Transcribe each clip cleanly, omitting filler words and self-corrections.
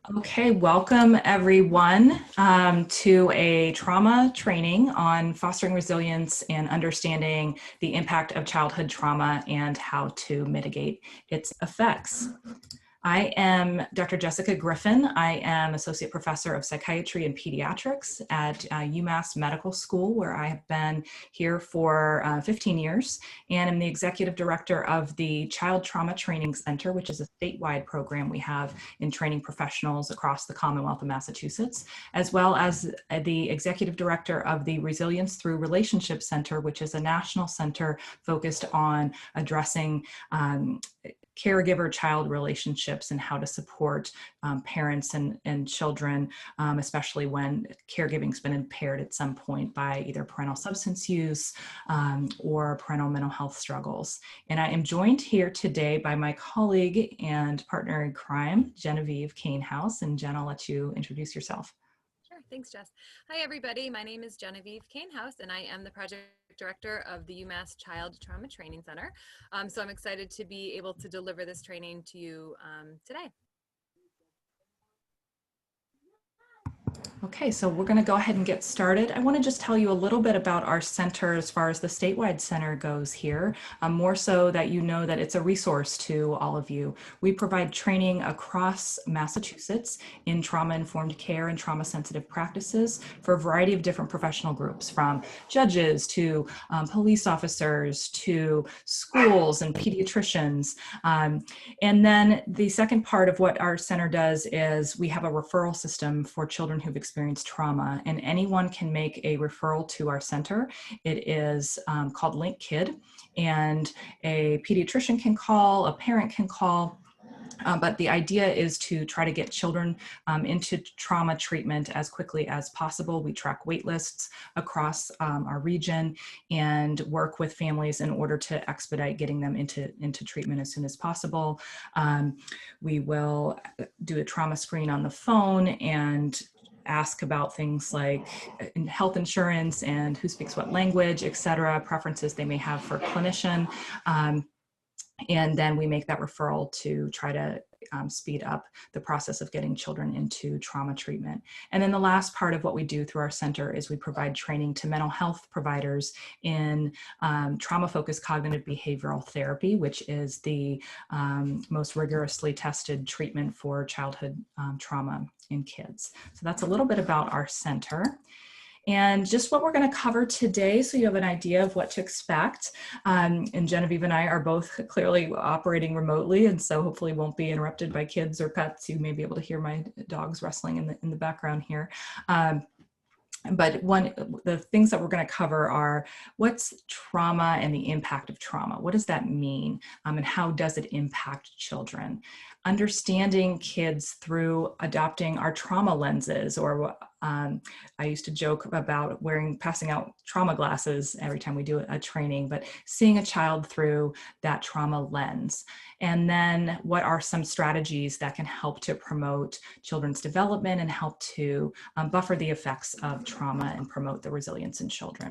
Okay, welcome everyone to a trauma training on fostering resilience and understanding the impact of childhood trauma and how to mitigate its effects. I am Dr. Jessica Griffin. I am Associate Professor of Psychiatry and Pediatrics at UMass Medical School, where I have been here for 15 years, and I'm the Executive Director of the Child Trauma Training Center, which is a statewide program we have in training professionals across the Commonwealth of Massachusetts, as well as the Executive Director of the Resilience Through Relationships Center, which is a national center focused on addressing caregiver-child relationships and how to support parents and children, especially when caregiving's been impaired at some point by either parental substance use or parental mental health struggles. And I am joined here today by my colleague and partner in crime, Genevieve Cainhouse. And Jen, I'll let you introduce yourself. Sure. Thanks, Jess. Hi, everybody. My name is Genevieve Cainhouse, and I am the project director of the UMass Child Trauma Training Center. So I'm excited to be able to deliver this training to you today. Okay, so we're going to go ahead and get started. I want to just tell you a little bit about our center as far as the statewide center goes here, more so that you know that it's a resource to all of you. We provide training across Massachusetts in trauma-informed care and trauma-sensitive practices for a variety of different professional groups, from judges to police officers to schools and pediatricians. And then the second part of what our center does is we have a referral system for children who've experienced trauma, and anyone can make a referral to our center. It is called Link Kid, and a pediatrician can call, a parent can call. But the idea is to try to get children into trauma treatment as quickly as possible. We track wait lists across our region and work with families in order to expedite getting them into treatment as soon as possible. We will do a trauma screen on the phone and ask about things like health insurance and who speaks what language, et cetera, preferences they may have for clinician. And then we make that referral to try to speed up the process of getting children into trauma treatment. And then the last part of what we do through our center is we provide training to mental health providers in trauma-focused cognitive behavioral therapy, which is the most rigorously tested treatment for childhood trauma in kids. So that's a little bit about our center. And just what we're going to cover today, so you have an idea of what to expect. And Genevieve and I are both clearly operating remotely, and so hopefully won't be interrupted by kids or pets. You may be able to hear my dogs wrestling in the background here. But the things that we're going to cover are what's trauma and the impact of trauma. What does that mean? And how does it impact children? Understanding kids through adopting our trauma lenses, or I used to joke about passing out trauma glasses every time we do a training, but seeing a child through that trauma lens. And then what are some strategies that can help to promote children's development and help to buffer the effects of trauma and promote the resilience in children.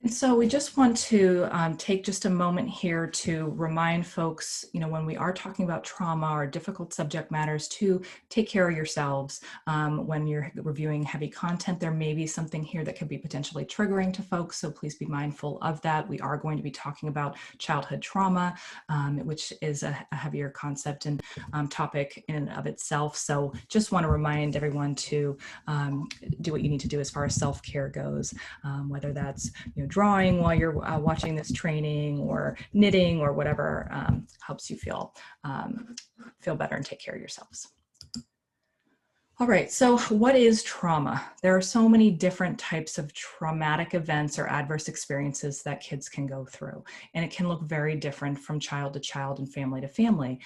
And so we just want to take just a moment here to remind folks, when we are talking about trauma or difficult subject matters, to take care of yourselves. When you're reviewing heavy content, there may be something here that could be potentially triggering to folks, so please be mindful of that. We are going to be talking about childhood trauma, which is a heavier concept and topic in and of itself. So just want to remind everyone to do what you need to do as far as self-care goes, whether that's drawing while you're watching this training, or knitting, or whatever helps you feel better and take care of yourselves. All right, so what is trauma? There are so many different types of traumatic events or adverse experiences that kids can go through, and it can look very different from child to child and family to family.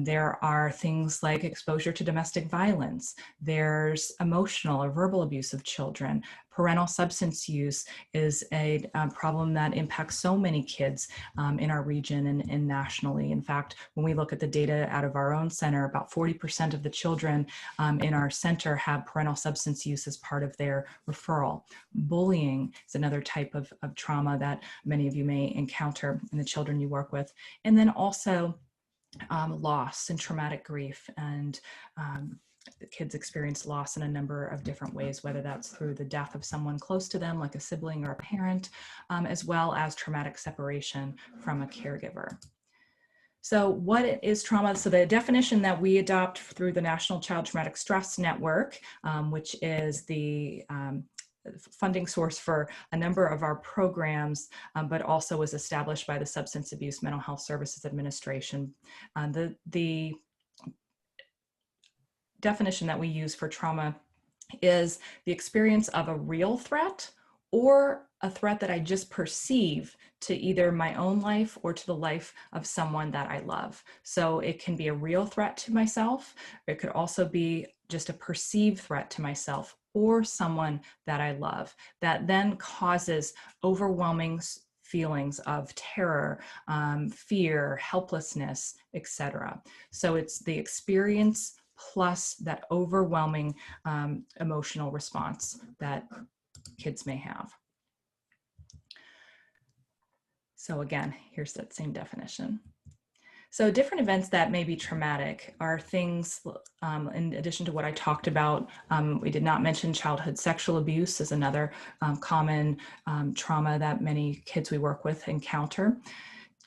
There are things like exposure to domestic violence. There's emotional or verbal abuse of children. Parental substance use is a problem that impacts so many kids in our region and nationally. In fact, when we look at the data out of our own center, about 40% of the children in our center have parental substance use as part of their referral. Bullying is another type of trauma that many of you may encounter in the children you work with. And then also loss and traumatic grief, and the kids experience loss in a number of different ways, whether that's through the death of someone close to them, like a sibling or a parent, as well as traumatic separation from a caregiver. So what is trauma? So the definition that we adopt through the National Child Traumatic Stress Network, which is the funding source for a number of our programs, but also was established by the Substance Abuse Mental Health Services Administration. The definition that we use for trauma is the experience of a real threat or a threat that I just perceive to either my own life or to the life of someone that I love. So it can be a real threat to myself. It could also be just a perceived threat to myself or someone that I love that then causes overwhelming feelings of terror, fear, helplessness, etc. So it's the experience plus that overwhelming emotional response that kids may have. So again, here's that same definition. So different events that may be traumatic are things, in addition to what I talked about, we did not mention childhood sexual abuse is another common trauma that many kids we work with encounter.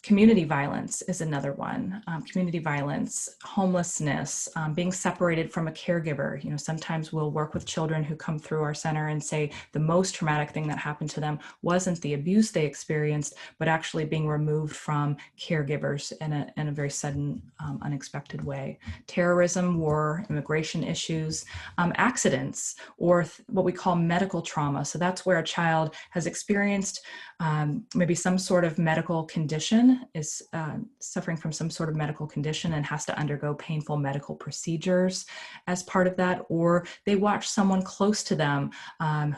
Community violence is another one. Community violence, homelessness, being separated from a caregiver. You know, sometimes we'll work with children who come through our center and say the most traumatic thing that happened to them wasn't the abuse they experienced, but actually being removed from caregivers in a very sudden, unexpected way. Terrorism, war, immigration issues, accidents, or what we call medical trauma. So that's where a child has experienced maybe some sort of medical condition, is suffering from some sort of medical condition and has to undergo painful medical procedures as part of that, or they watch someone close to them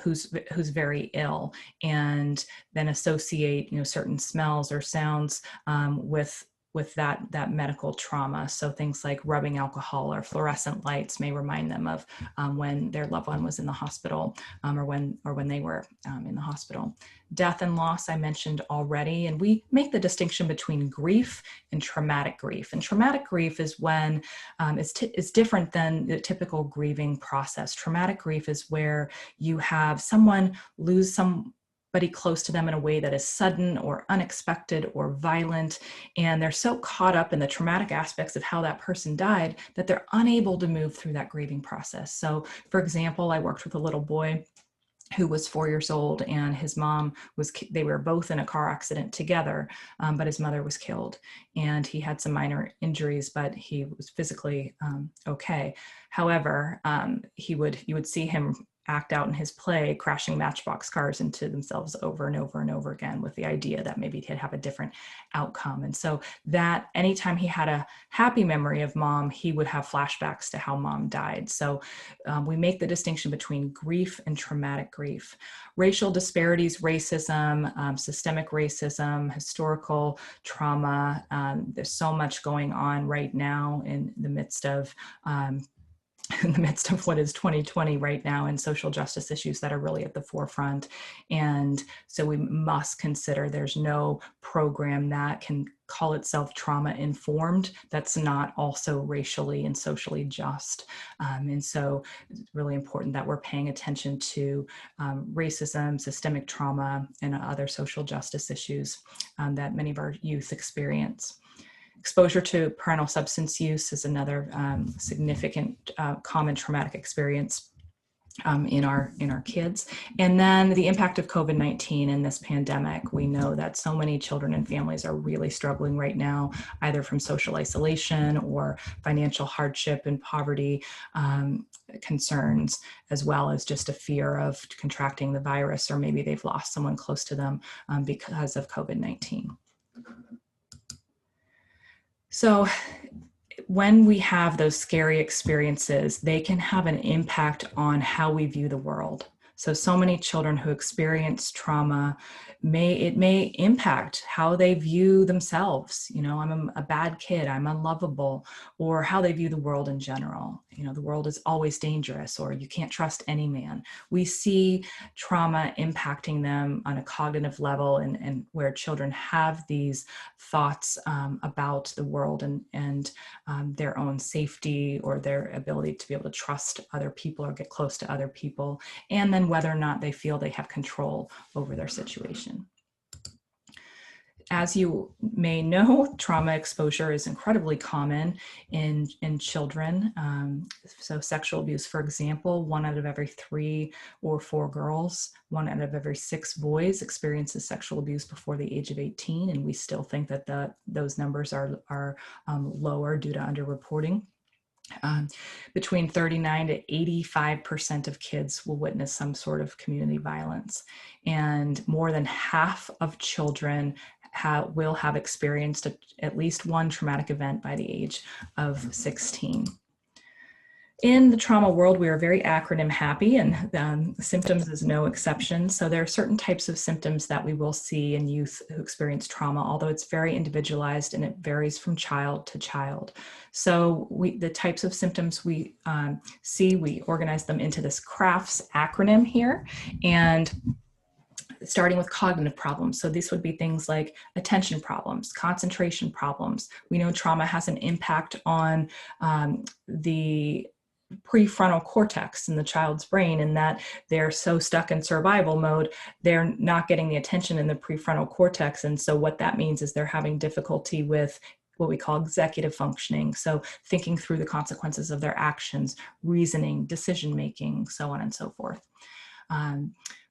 who's very ill and then associate, you know, certain smells or sounds with that medical trauma. So things like rubbing alcohol or fluorescent lights may remind them of when their loved one was in the hospital, or when they were in the hospital. Death and loss I mentioned already, and we make the distinction between grief and traumatic grief. And traumatic grief is when it's different than the typical grieving process. Traumatic grief is where you have someone lose somebody close to them in a way that is sudden or unexpected or violent, and they're so caught up in the traumatic aspects of how that person died that they're unable to move through that grieving process. So, for example, I worked with a little boy who was 4 years old, and his mom they were both in a car accident together, but his mother was killed, and he had some minor injuries, but he was physically okay. However, you would see him act out in his play, crashing matchbox cars into themselves over and over and over again, with the idea that maybe he'd have a different outcome. And so that anytime he had a happy memory of mom, he would have flashbacks to how mom died. So we make the distinction between grief and traumatic grief. Racial disparities, racism, systemic racism, historical trauma. There's so much going on right now in the midst of what is 2020 right now, and social justice issues that are really at the forefront. And so we must consider there's no program that can call itself trauma informed that's not also racially and socially just. And so it's really important that we're paying attention to racism, systemic trauma, and other social justice issues that many of our youth experience. Exposure to parental substance use is another significant common traumatic experience in our kids. And then the impact of COVID-19 in this pandemic. We know that so many children and families are really struggling right now, either from social isolation or financial hardship and poverty concerns, as well as just a fear of contracting the virus, or maybe they've lost someone close to them because of COVID-19. So when we have those scary experiences, they can have an impact on how we view the world. So many children who experience trauma may impact how they view themselves. You know, I'm a bad kid, I'm unlovable, or how they view the world in general. You know, the world is always dangerous, or you can't trust any man. We see trauma impacting them on a cognitive level, and where children have these thoughts about the world and their own safety or their ability to be able to trust other people or get close to other people, and then whether or not they feel they have control over their situation. As you may know, trauma exposure is incredibly common in children. So sexual abuse, for example, 1 out of every 3 or 4 girls, 1 out of every 6 boys experiences sexual abuse before the age of 18. And we still think that those numbers are lower due to underreporting. Between 39 to 85% of kids will witness some sort of community violence. And more than half of children will have experienced at least one traumatic event by the age of 16. In the trauma world, we are very acronym happy, and symptoms is no exception. So there are certain types of symptoms that we will see in youth who experience trauma, although it's very individualized and it varies from child to child. So the types of symptoms we see, we organize them into this CRAFTS acronym here, and starting with cognitive problems. So these would be things like attention problems, concentration problems. We know trauma has an impact on the prefrontal cortex in the child's brain, and that they're so stuck in survival mode, they're not getting the attention in the prefrontal cortex. And so what that means is they're having difficulty with what we call executive functioning. So thinking through the consequences of their actions, reasoning, decision-making, so on and so forth.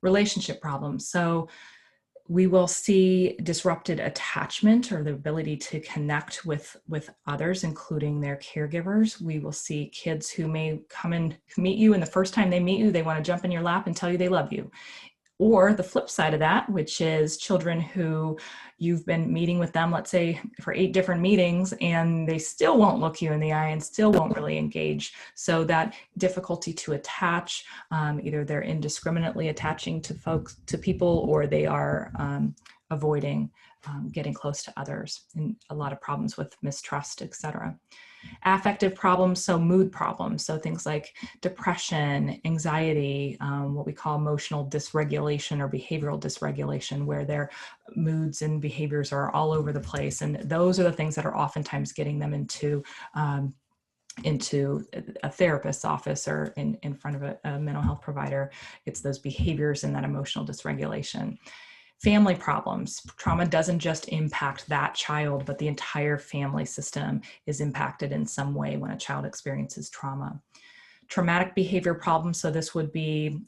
Relationship problems. So we will see disrupted attachment, or the ability to connect with others, including their caregivers. We will see kids who may come and meet you, and the first time they meet you, they want to jump in your lap and tell you they love you. Or the flip side of that, which is children who you've been meeting with them, let's say for 8 different meetings, and they still won't look you in the eye and still won't really engage. So that difficulty to attach, either they're indiscriminately attaching to people, or they are avoiding getting close to others, and a lot of problems with mistrust, etc. Affective problems, so mood problems, so things like depression, anxiety, what we call emotional dysregulation or behavioral dysregulation, where their moods and behaviors are all over the place. And those are the things that are oftentimes getting them into a therapist's office or in front of a mental health provider. It's those behaviors and that emotional dysregulation. Family problems. Trauma doesn't just impact that child, but the entire family system is impacted in some way when a child experiences trauma. Traumatic behavior problems. So this would be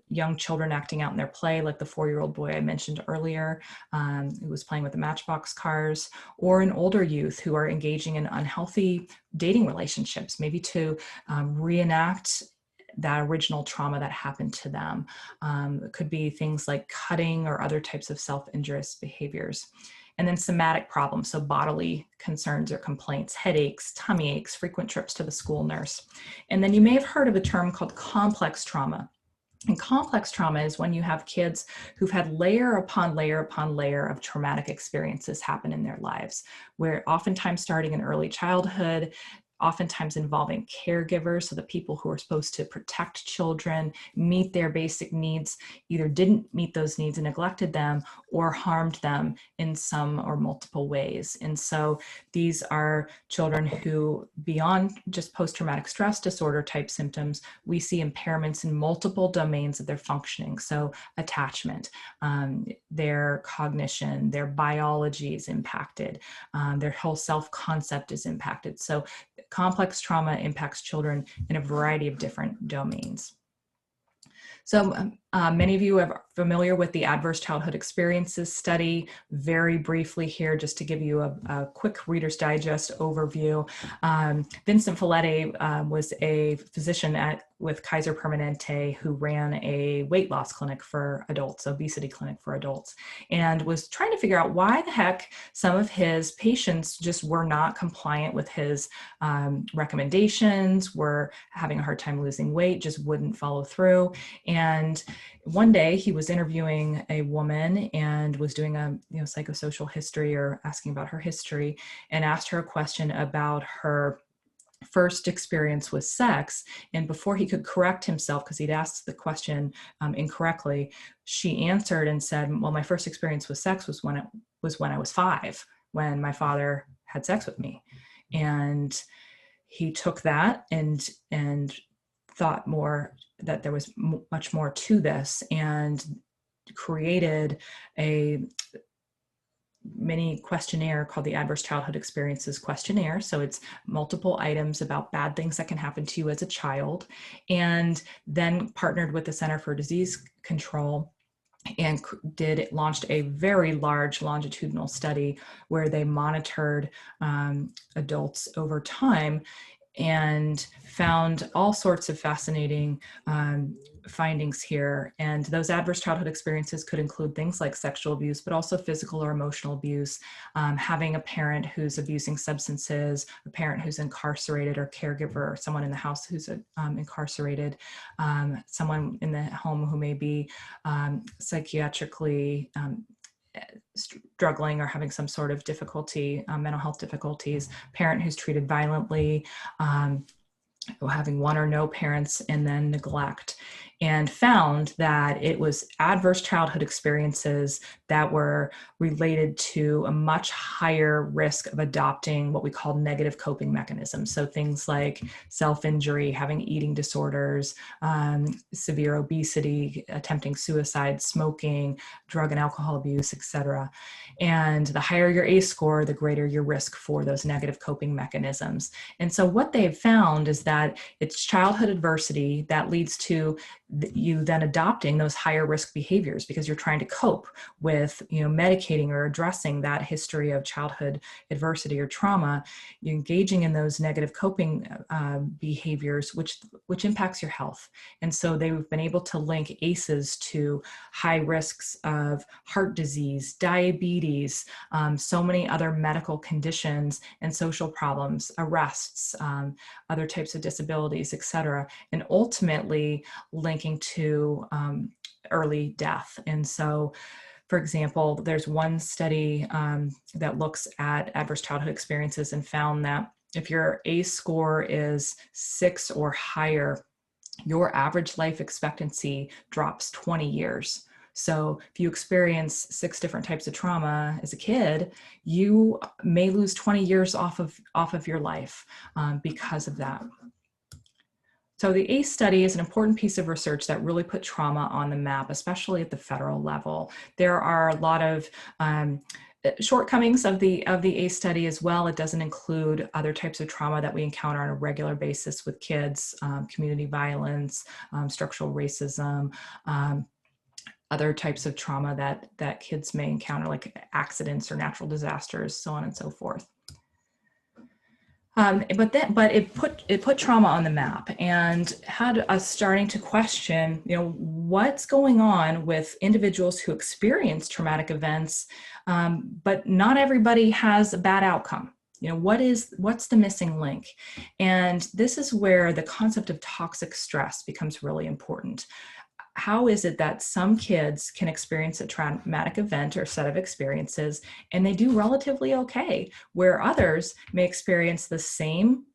young children acting out in their play, like the 4-year-old boy I mentioned earlier, who was playing with the Matchbox cars, or an older youth who are engaging in unhealthy dating relationships, maybe to reenact that original trauma that happened to them. It could be things like cutting or other types of self-injurious behaviors. And then somatic problems, so bodily concerns or complaints, headaches, tummy aches, frequent trips to the school nurse. And then you may have heard of a term called complex trauma. And complex trauma is when you have kids who've had layer upon layer upon layer of traumatic experiences happen in their lives, where oftentimes starting in early childhood, oftentimes involving caregivers, so the people who are supposed to protect children, meet their basic needs, either didn't meet those needs and neglected them, or harmed them in some or multiple ways. And so these are children who, beyond just post-traumatic stress disorder type symptoms, we see impairments in multiple domains of their functioning. So attachment, their cognition, their biology is impacted, their whole self-concept is impacted. So complex trauma impacts children in a variety of different domains. So Many of you are familiar with the Adverse Childhood Experiences study. Very briefly here, just to give you a quick Reader's Digest overview. Vincent Felitti was a physician with Kaiser Permanente who ran a weight loss clinic for adults, obesity clinic for adults, and was trying to figure out why the heck some of his patients just were not compliant with his recommendations, were having a hard time losing weight, just wouldn't follow through. And one day he was interviewing a woman and was doing a psychosocial history, or asking about her history, and asked her a question about her first experience with sex. And before he could correct himself, because he'd asked the question incorrectly, she answered and said, well, my first experience with sex was when I was 5, when my father had sex with me. And he took that and thought more that there was much more to this, and created a mini questionnaire called the Adverse Childhood Experiences Questionnaire. So it's multiple items about bad things that can happen to you as a child, and then partnered with the Center for Disease Control and launched a very large longitudinal study where they monitored adults over time and found all sorts of fascinating findings here. And those adverse childhood experiences could include things like sexual abuse, but also physical or emotional abuse, having a parent who's abusing substances, a parent who's incarcerated, or caregiver, or someone in the house who's incarcerated, someone in the home who may be psychiatrically struggling or having some sort of difficulty, mental health difficulties, parent who's treated violently, having one or no parents, and then neglect. And found that it was adverse childhood experiences that were related to a much higher risk of adopting what we call negative coping mechanisms. So things like self-injury, having eating disorders, severe obesity, attempting suicide, smoking, drug and alcohol abuse, etc. And the higher your ACE score, the greater your risk for those negative coping mechanisms. And so what they've found is that it's childhood adversity that leads to you then adopting those higher risk behaviors, because you're trying to cope with, medicating or addressing that history of childhood adversity or trauma. You're engaging in those negative coping behaviors, which impacts your health. And so they've been able to link ACEs to high risks of heart disease, diabetes, so many other medical conditions and social problems, arrests, other types of disabilities, et cetera, and ultimately linking to early death. And so, for example, there's one study that looks at adverse childhood experiences and found that if your ACE score is 6 or higher, your average life expectancy drops 20 years. So if you experience 6 different types of trauma as a kid, you may lose 20 years off of your life because of that. So the ACE study is an important piece of research that really put trauma on the map, especially at the federal level. There are a lot of shortcomings of the ACE study as well. It doesn't include other types of trauma that we encounter on a regular basis with kids, community violence, structural racism, other types of trauma that kids may encounter, like accidents or natural disasters, so on and so forth. But it put trauma on the map and had us starting to question, what's going on with individuals who experience traumatic events, but not everybody has a bad outcome. What's the missing link? And this is where the concept of toxic stress becomes really important. How is it that some kids can experience a traumatic event or set of experiences and they do relatively okay, where others may experience the same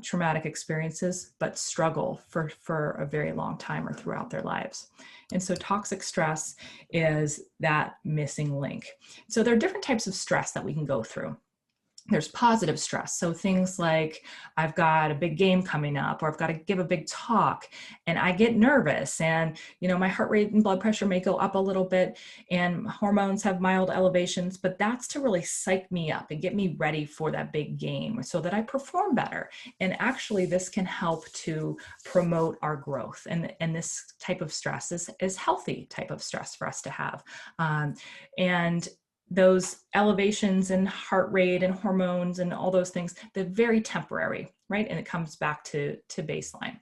traumatic experiences but struggle for a very long time or throughout their lives? And so toxic stress is that missing link. So there are different types of stress that we can go through. There's positive stress. So things like I've got a big game coming up, or I've got to give a big talk and I get nervous, and my heart rate and blood pressure may go up a little bit and hormones have mild elevations, but that's to really psych me up and get me ready for that big game so that I perform better. And actually this can help to promote our growth. And this type of stress is healthy type of stress for us to have. And those elevations in heart rate and hormones and all those things, they're very temporary, right? And it comes back to baseline.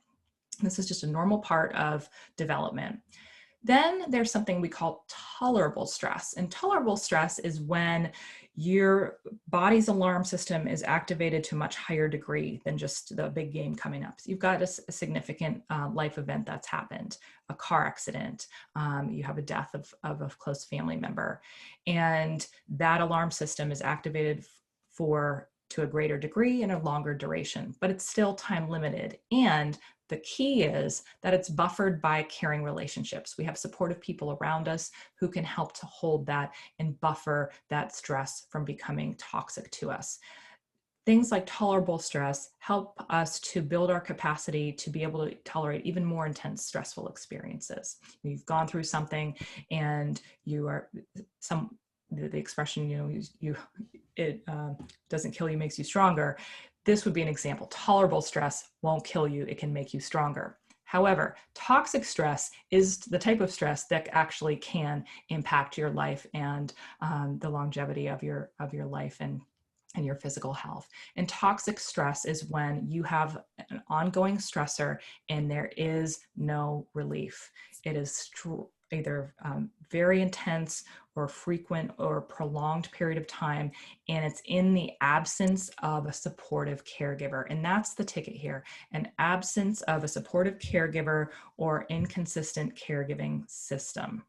This is just a normal part of development. Then there's something we call tolerable stress. And tolerable stress is when your body's alarm system is activated to a much higher degree than just the big game coming up. So you've got a significant life event that's happened, a car accident, you have a death of a close family member, and that alarm system is activated to a greater degree and a longer duration, but it's still time limited. And the key is that it's buffered by caring relationships. We have supportive people around us who can help to hold that and buffer that stress from becoming toxic to us. Things like tolerable stress help us to build our capacity to be able to tolerate even more intense, stressful experiences. You've gone through something and the expression, it doesn't kill you, makes you stronger. This would be an example. Tolerable stress won't kill you, it can make you stronger. However, toxic stress is the type of stress that actually can impact your life and the longevity of your life and your physical health. And toxic stress is when you have an ongoing stressor and there is no relief. It is either very intense or frequent or prolonged period of time, and it's in the absence of a supportive caregiver. And that's the ticket here, an absence of a supportive caregiver or inconsistent caregiving system.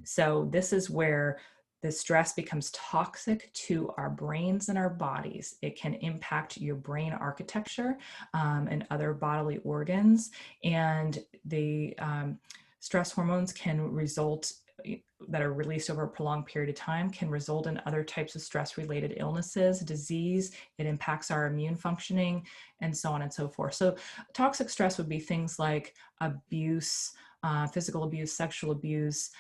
So this is where the stress becomes toxic to our brains and our bodies. It can impact your brain architecture and other bodily organs, and the stress hormones can result that are released over a prolonged period of time can result in other types of stress-related illnesses, disease. It impacts our immune functioning, and so on and so forth. So toxic stress would be things like abuse, physical abuse, sexual abuse,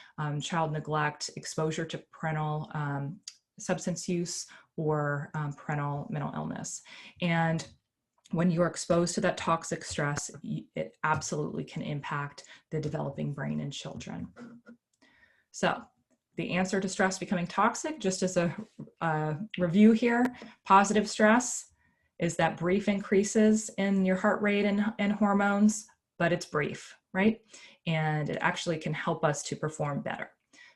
child neglect, exposure to parental substance use, or parental mental illness. And when you are exposed to that toxic stress, it absolutely can impact the developing brain in children. So the answer to stress becoming toxic, just as a review here, positive stress is that brief increases in your heart rate and hormones, but it's brief, right? And it actually can help us to perform better.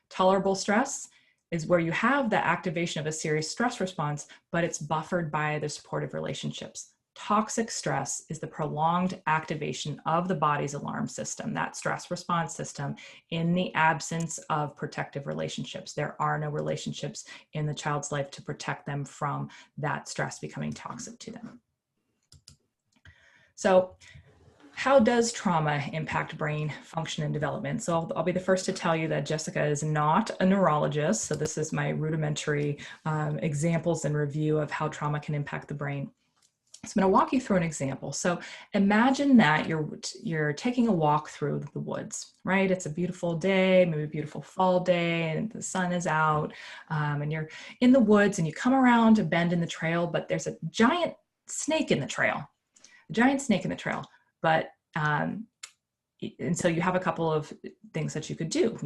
Tolerable stress is where you have the activation of a serious stress response, but it's buffered by the supportive relationships. Toxic stress is the prolonged activation of the body's alarm system, that stress response system, in the absence of protective relationships. There are no relationships in the child's life to protect them from that stress becoming toxic to them. So how does trauma impact brain function and development? So I'll be the first to tell you that Jessica is not a neurologist. So this is my rudimentary examples and review of how trauma can impact the brain. So I'm going to walk you through an example. So imagine that you're taking a walk through the woods, right? It's a beautiful day, maybe a beautiful fall day, and the sun is out, and you're in the woods and you come around a bend in the trail, but there's a giant snake in the trail, but and so you have a couple of things that you could do.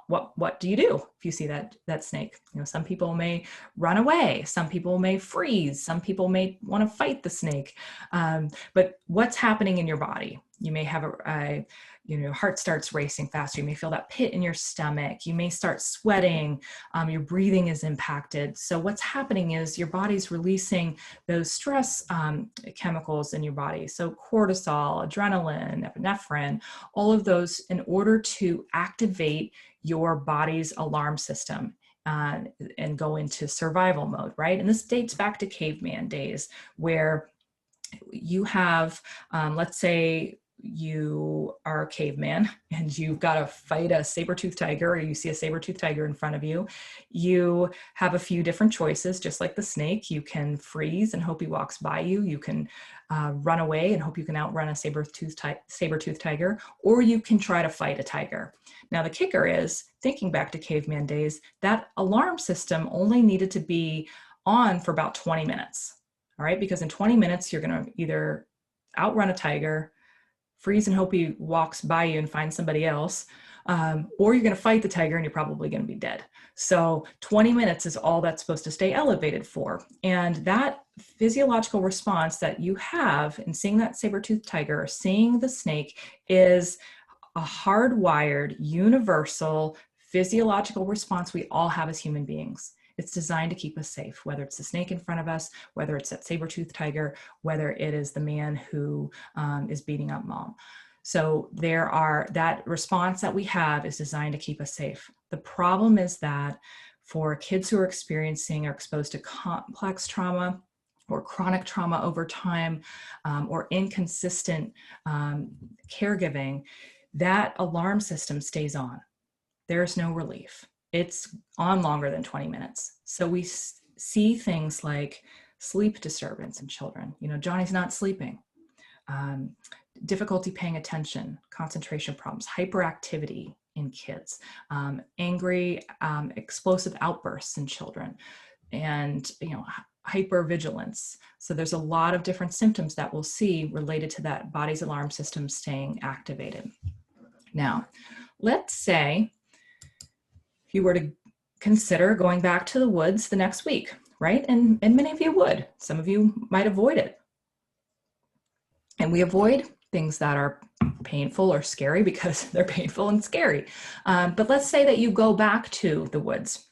What do you do if you see that snake? Some people may run away, some people may freeze, some people may want to fight the snake. But what's happening in your body? You may have heart starts racing faster. You may feel that pit in your stomach. You may start sweating. Your breathing is impacted. So what's happening is your body's releasing those stress chemicals in your body. So cortisol, adrenaline, epinephrine, all of those in order to activate your body's alarm system and go into survival mode, right? And this dates back to caveman days where you have, let's say, you are a caveman and you've got to fight a saber-toothed tiger, or you see a saber-toothed tiger in front of you, you have a few different choices. Just like the snake, you can freeze and hope he walks by you. You can run away and hope you can outrun a saber-toothed tiger, or you can try to fight a tiger. Now, the kicker is, thinking back to caveman days, that alarm system only needed to be on for about 20 minutes. All right, because in 20 minutes, you're going to either outrun a tiger, freeze and hope he walks by you and finds somebody else, or you're going to fight the tiger and you're probably going to be dead. So 20 minutes is all that's supposed to stay elevated for. And that physiological response that you have in seeing that saber-toothed tiger or seeing the snake is a hardwired, universal physiological response we all have as human beings. It's designed to keep us safe, whether it's the snake in front of us, whether it's that saber-toothed tiger, whether it is the man who is beating up mom. So that response that we have is designed to keep us safe. The problem is that for kids who are experiencing or exposed to complex trauma or chronic trauma over time, or inconsistent caregiving, that alarm system stays on. There's no relief. It's on longer than 20 minutes. So we see things like sleep disturbance in children. Johnny's not sleeping. Difficulty paying attention, concentration problems, hyperactivity in kids, angry, explosive outbursts in children, and hypervigilance. So there's a lot of different symptoms that we'll see related to that body's alarm system staying activated. Now, let's say you were to consider going back to the woods the next week, right? And many of you would. Some of you might avoid it. And we avoid things that are painful or scary because they're painful and scary. But let's say that you go back to the woods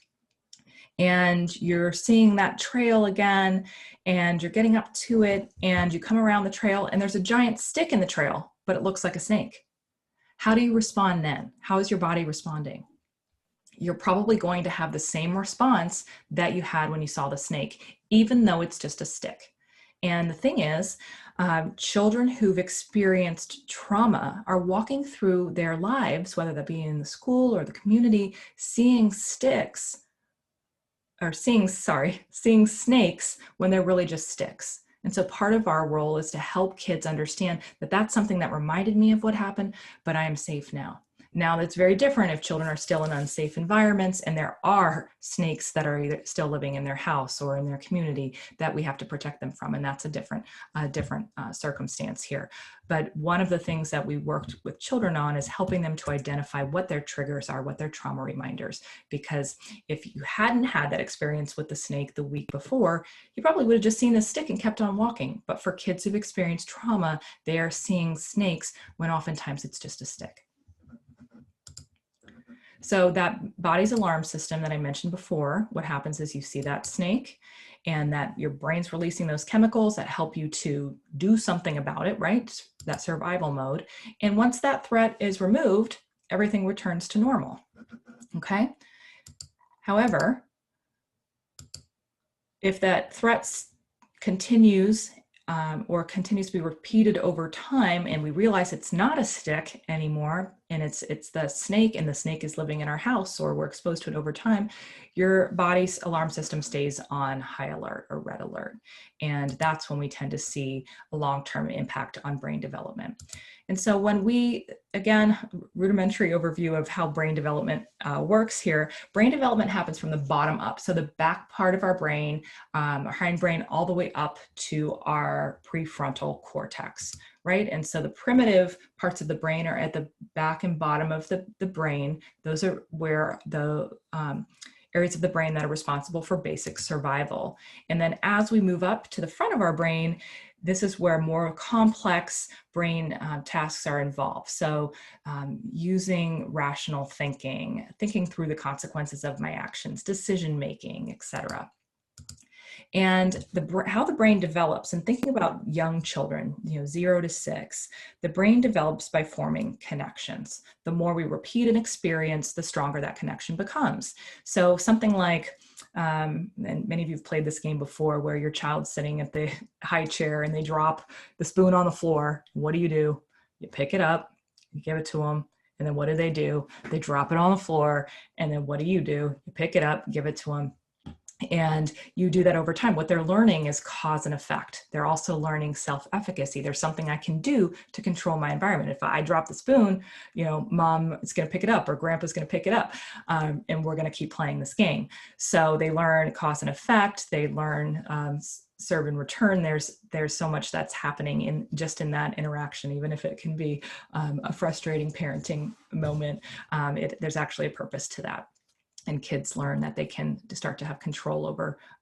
and you're seeing that trail again and you're getting up to it and you come around the trail and there's a giant stick in the trail, but it looks like a snake. How do you respond then? How is your body responding? You're probably going to have the same response that you had when you saw the snake, even though it's just a stick. And the thing is, children who've experienced trauma are walking through their lives, whether that be in the school or the community, seeing snakes when they're really just sticks. And so part of our role is to help kids understand that that's something that reminded me of what happened, but I am safe now. Now, that's very different if children are still in unsafe environments and there are snakes that are either still living in their house or in their community that we have to protect them from. And that's a different circumstance here. But one of the things that we worked with children on is helping them to identify what their triggers are, what their trauma reminders. Because if you hadn't had that experience with the snake the week before, you probably would have just seen the stick and kept on walking. But for kids who've experienced trauma, they are seeing snakes when oftentimes it's just a stick. So that body's alarm system that I mentioned before, what happens is you see that snake and that your brain's releasing those chemicals that help you to do something about it, right? That survival mode. And once that threat is removed, everything returns to normal, okay? However, if that threat continues or continues to be repeated over time and we realize it's not a stick anymore and it's the snake and the snake is living in our house or we're exposed to it over time, your body's alarm system stays on high alert or red alert. And that's when we tend to see a long-term impact on brain development. And so when we, again, rudimentary overview of how brain development works here, brain development happens from the bottom up. So the back part of our brain, our hindbrain, all the way up to our prefrontal cortex, right? And so the primitive parts of the brain are at the back and bottom of the brain. Those are where the areas of the brain that are responsible for basic survival. And then as we move up to the front of our brain, this is where more complex brain tasks are involved. So using rational thinking, thinking through the consequences of my actions, decision-making, etc. And how the brain develops, and thinking about young children, 0 to 6, the brain develops by forming connections. The more we repeat an experience, the stronger that connection becomes. So something like, and many of you have played this game before, where your child's sitting at the high chair and they drop the spoon on the floor. What do? You pick it up, you give it to them, and then what do? They drop it on the floor, and then what do? You pick it up, give it to them, and you do that over time. What they're learning is cause and effect. They're also learning self-efficacy. There's something I can do to control my environment. If I drop the spoon, mom is going to pick it up or grandpa's going to pick it up, and we're going to keep playing this game. So they learn cause and effect. They learn serve and return. There's so much that's happening in that interaction, even if it can be a frustrating parenting moment. There's actually a purpose to that. And kids learn that they can start to have control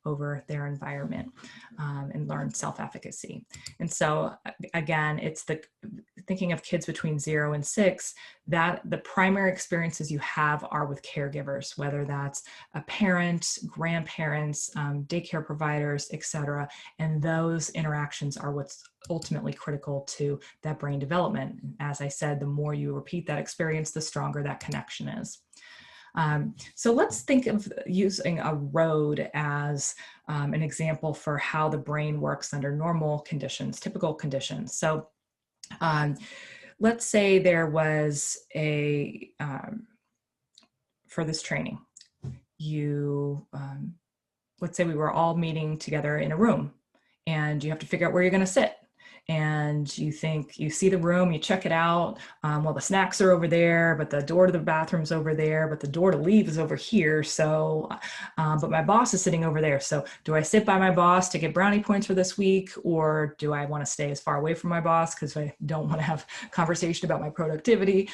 over their environment, and learn self-efficacy. And so again, it's thinking of kids between 0 and 6, that the primary experiences you have are with caregivers, whether that's a parent, grandparents, daycare providers, etc. And those interactions are what's ultimately critical to that brain development. As I said, the more you repeat that experience, the stronger that connection is. So let's think of using a road as an example for how the brain works under normal conditions, typical conditions. So let's say there was for this training, let's say we were all meeting together in a room, and you have to figure out where you're going to sit. And you see the room, you check it out. Well, the snacks are over there, but the door to the bathroom's over there, but the door to leave is over here. So, but my boss is sitting over there. So do I sit by my boss to get brownie points for this week? Or do I want to stay as far away from my boss because I don't want to have conversation about my productivity?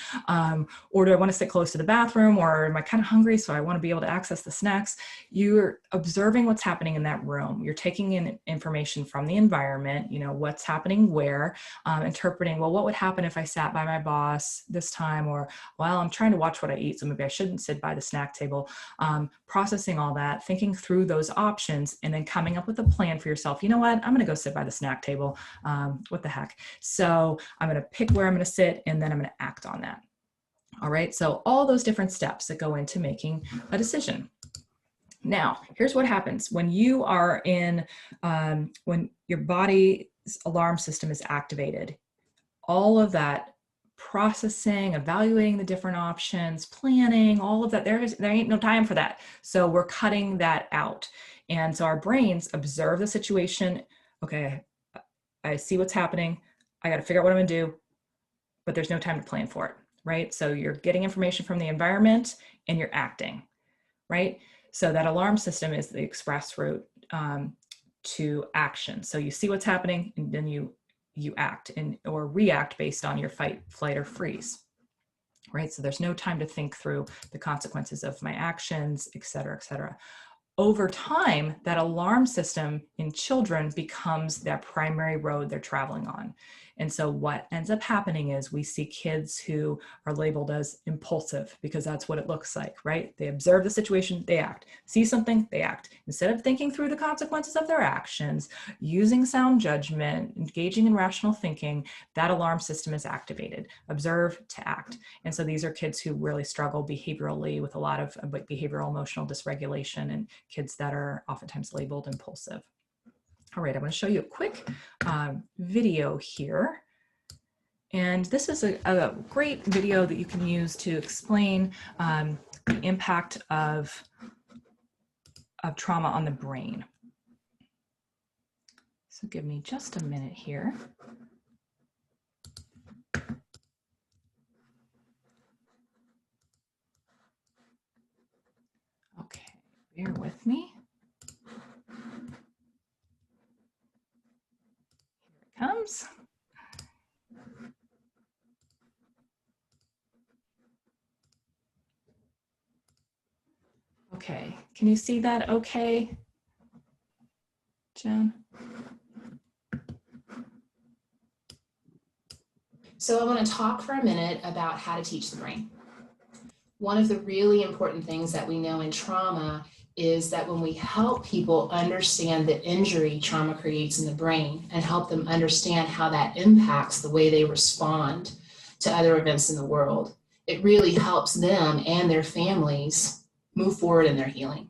Or do I want to sit close to the bathroom? Or am I kind of hungry, so I want to be able to access the snacks? You're observing what's happening in that room. You're taking in information from the environment, what's happening where, interpreting, well, what would happen if I sat by my boss this time? Or, well, I'm trying to watch what I eat, so maybe I shouldn't sit by the snack table. Processing all that, thinking through those options, and then coming up with a plan for yourself. You know what? I'm going to go sit by the snack table. What the heck? So I'm going to pick where I'm going to sit, and then I'm going to act on that. All right. So all those different steps that go into making a decision. Now, here's what happens when you are when your body's alarm system is activated. All of that processing, evaluating the different options, planning, all of that, there ain't no time for that. So we're cutting that out. And so our brains observe the situation. Okay, I see what's happening. I got to figure out what I'm going to do, but there's no time to plan for it, right? So you're getting information from the environment and you're acting, right? So that alarm system is the express route to action. So you see what's happening, and then you act or react based on your fight, flight, or freeze, right? So there's no time to think through the consequences of my actions, et cetera, et cetera. Over time, that alarm system in children becomes their primary road they're traveling on. And so what ends up happening is we see kids who are labeled as impulsive, because that's what it looks like, right? They observe the situation, they act. See something, they act. Instead of thinking through the consequences of their actions, using sound judgment, engaging in rational thinking, that alarm system is activated. Observe to act. And so these are kids who really struggle behaviorally with a lot of behavioral emotional dysregulation, and kids that are oftentimes labeled impulsive. All right, I'm going to show you a quick video here. And this is a great video that you can use to explain the impact of trauma on the brain. So give me just a minute here. Okay, bear with me. Comes. Okay, can you see that okay, Jen? So I want to talk for a minute about how to teach the brain. One of the really important things that we know in trauma is that when we help people understand the injury trauma creates in the brain and help them understand how that impacts the way they respond to other events in the world, it really helps them and their families move forward in their healing.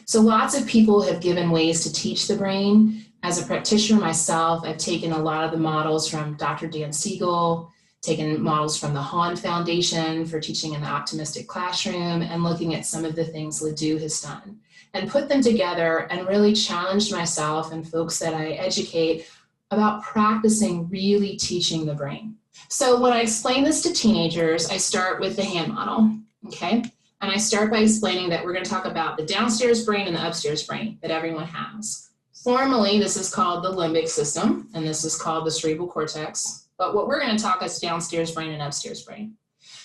So lots of people have given ways to teach the brain. As a practitioner myself, I've taken a lot of the models from Dr. Dan Siegel taken models from the Hahn Foundation for teaching in the optimistic classroom, and looking at some of the things Ledoux has done, and put them together and really challenged myself and folks that I educate about practicing really teaching the brain. So when I explain this to teenagers, I start with the hand model, okay? And I start by explaining that we're going to talk about the downstairs brain and the upstairs brain that everyone has. Formally, this is called the limbic system, and this is called the cerebral cortex. But what we're going to talk is downstairs brain and upstairs brain.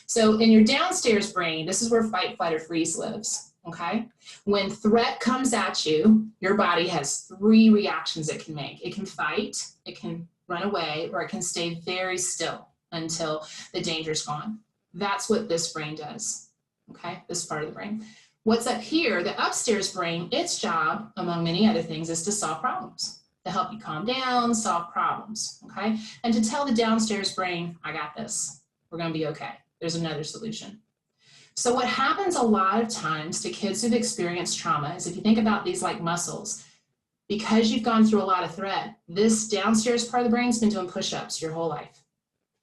So in your downstairs brain, this is where fight, flight, or freeze lives, okay? When threat comes at you, your body has 3 reactions it can make. It can fight, it can run away, or it can stay very still until the danger's gone. That's what this brain does, okay? This part of the brain. What's up here, the upstairs brain, its job, among many other things, is to solve problems, to help you calm down, solve problems, okay? And to tell the downstairs brain, I got this, we're gonna be okay. There's another solution. So what happens a lot of times to kids who've experienced trauma is, if you think about these like muscles, because you've gone through a lot of threat, this downstairs part of the brain's been doing push-ups your whole life,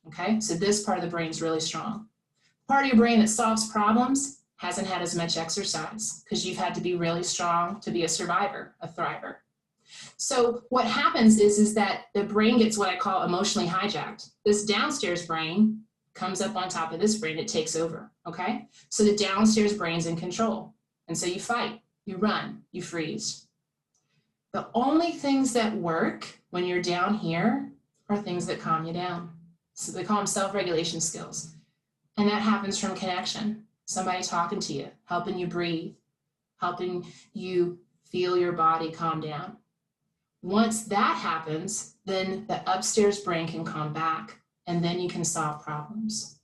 okay? So this part of the brain's really strong. Part of your brain that solves problems hasn't had as much exercise because you've had to be really strong to be a survivor, a thriver. So what happens is that the brain gets what I call emotionally hijacked. This downstairs brain comes up on top of this brain, it takes over, okay? So the downstairs brain's in control. And so you fight, you run, you freeze. The only things that work when you're down here are things that calm you down. So they call them self-regulation skills. And that happens from connection. Somebody talking to you, helping you breathe, helping you feel your body calm down. Once that happens, then the upstairs brain can come back, and then you can solve problems.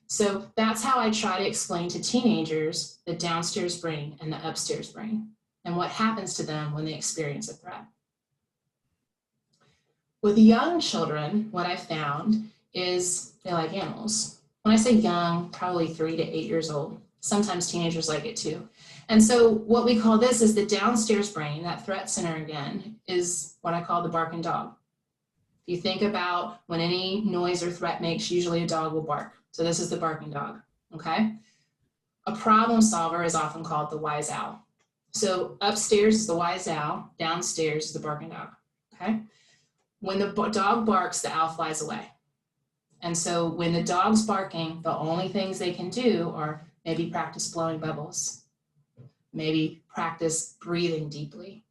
So that's how I try to explain to teenagers the downstairs brain and the upstairs brain, and what happens to them when they experience a threat. With young children, what I found is they like animals. When I say young, probably 3 to 8 years old. Sometimes teenagers like it too. And so what we call this is the downstairs brain, that threat center again, is what I call the barking dog. If you think about when any noise or threat makes, usually a dog will bark. So this is the barking dog, okay? A problem solver is often called the wise owl. So upstairs is the wise owl, downstairs is the barking dog, okay? When the dog barks, the owl flies away. And so when the dog's barking, the only things they can do are maybe practice blowing bubbles, maybe practice breathing deeply,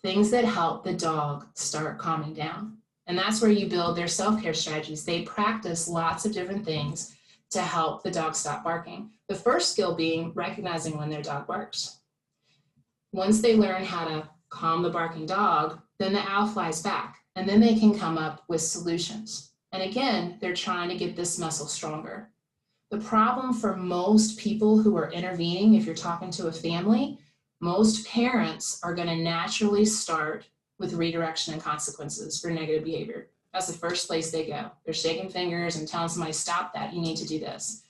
things that help the dog start calming down. And that's where you build their self-care strategies. They practice lots of different things to help the dog stop barking. The first skill being recognizing when their dog barks. Once they learn how to calm the barking dog, then the owl flies back, and then they can come up with solutions. And again, they're trying to get this muscle stronger. The problem for most people who are intervening, if you're talking to a family, most parents are going to naturally start with redirection and consequences for negative behavior. That's the first place they go. They're shaking fingers and telling somebody, stop that, you need to do this.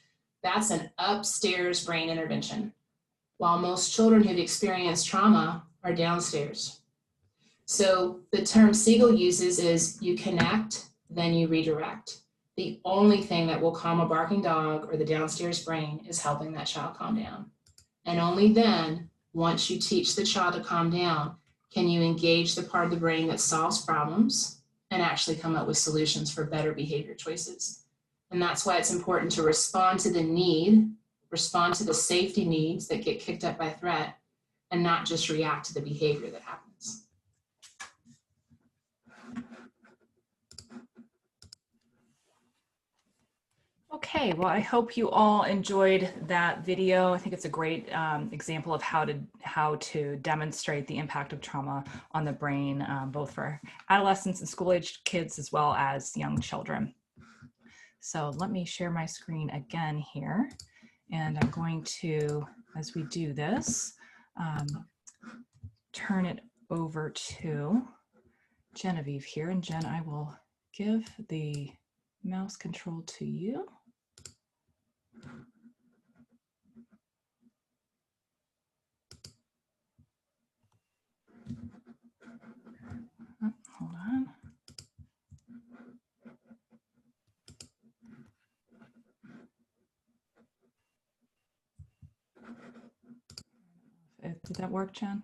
That's an upstairs brain intervention, while most children who've experienced trauma are downstairs. So the term Siegel uses is you connect, then you redirect. The only thing that will calm a barking dog or the downstairs brain is helping that child calm down. And only then, once you teach the child to calm down, can you engage the part of the brain that solves problems and actually come up with solutions for better behavior choices. And that's why it's important to respond to the need, respond to the safety needs that get kicked up by threat, and not just react to the behavior that happens. Okay, well, I hope you all enjoyed that video. I think it's a great example of how to demonstrate the impact of trauma on the brain, both for adolescents and school-aged kids as well as young children. So let me share my screen again here, and I'm going to, as we do this, turn it over to Genevieve here. And Jen, I will give the mouse control to you. Oh, hold on. Did that work, Jen?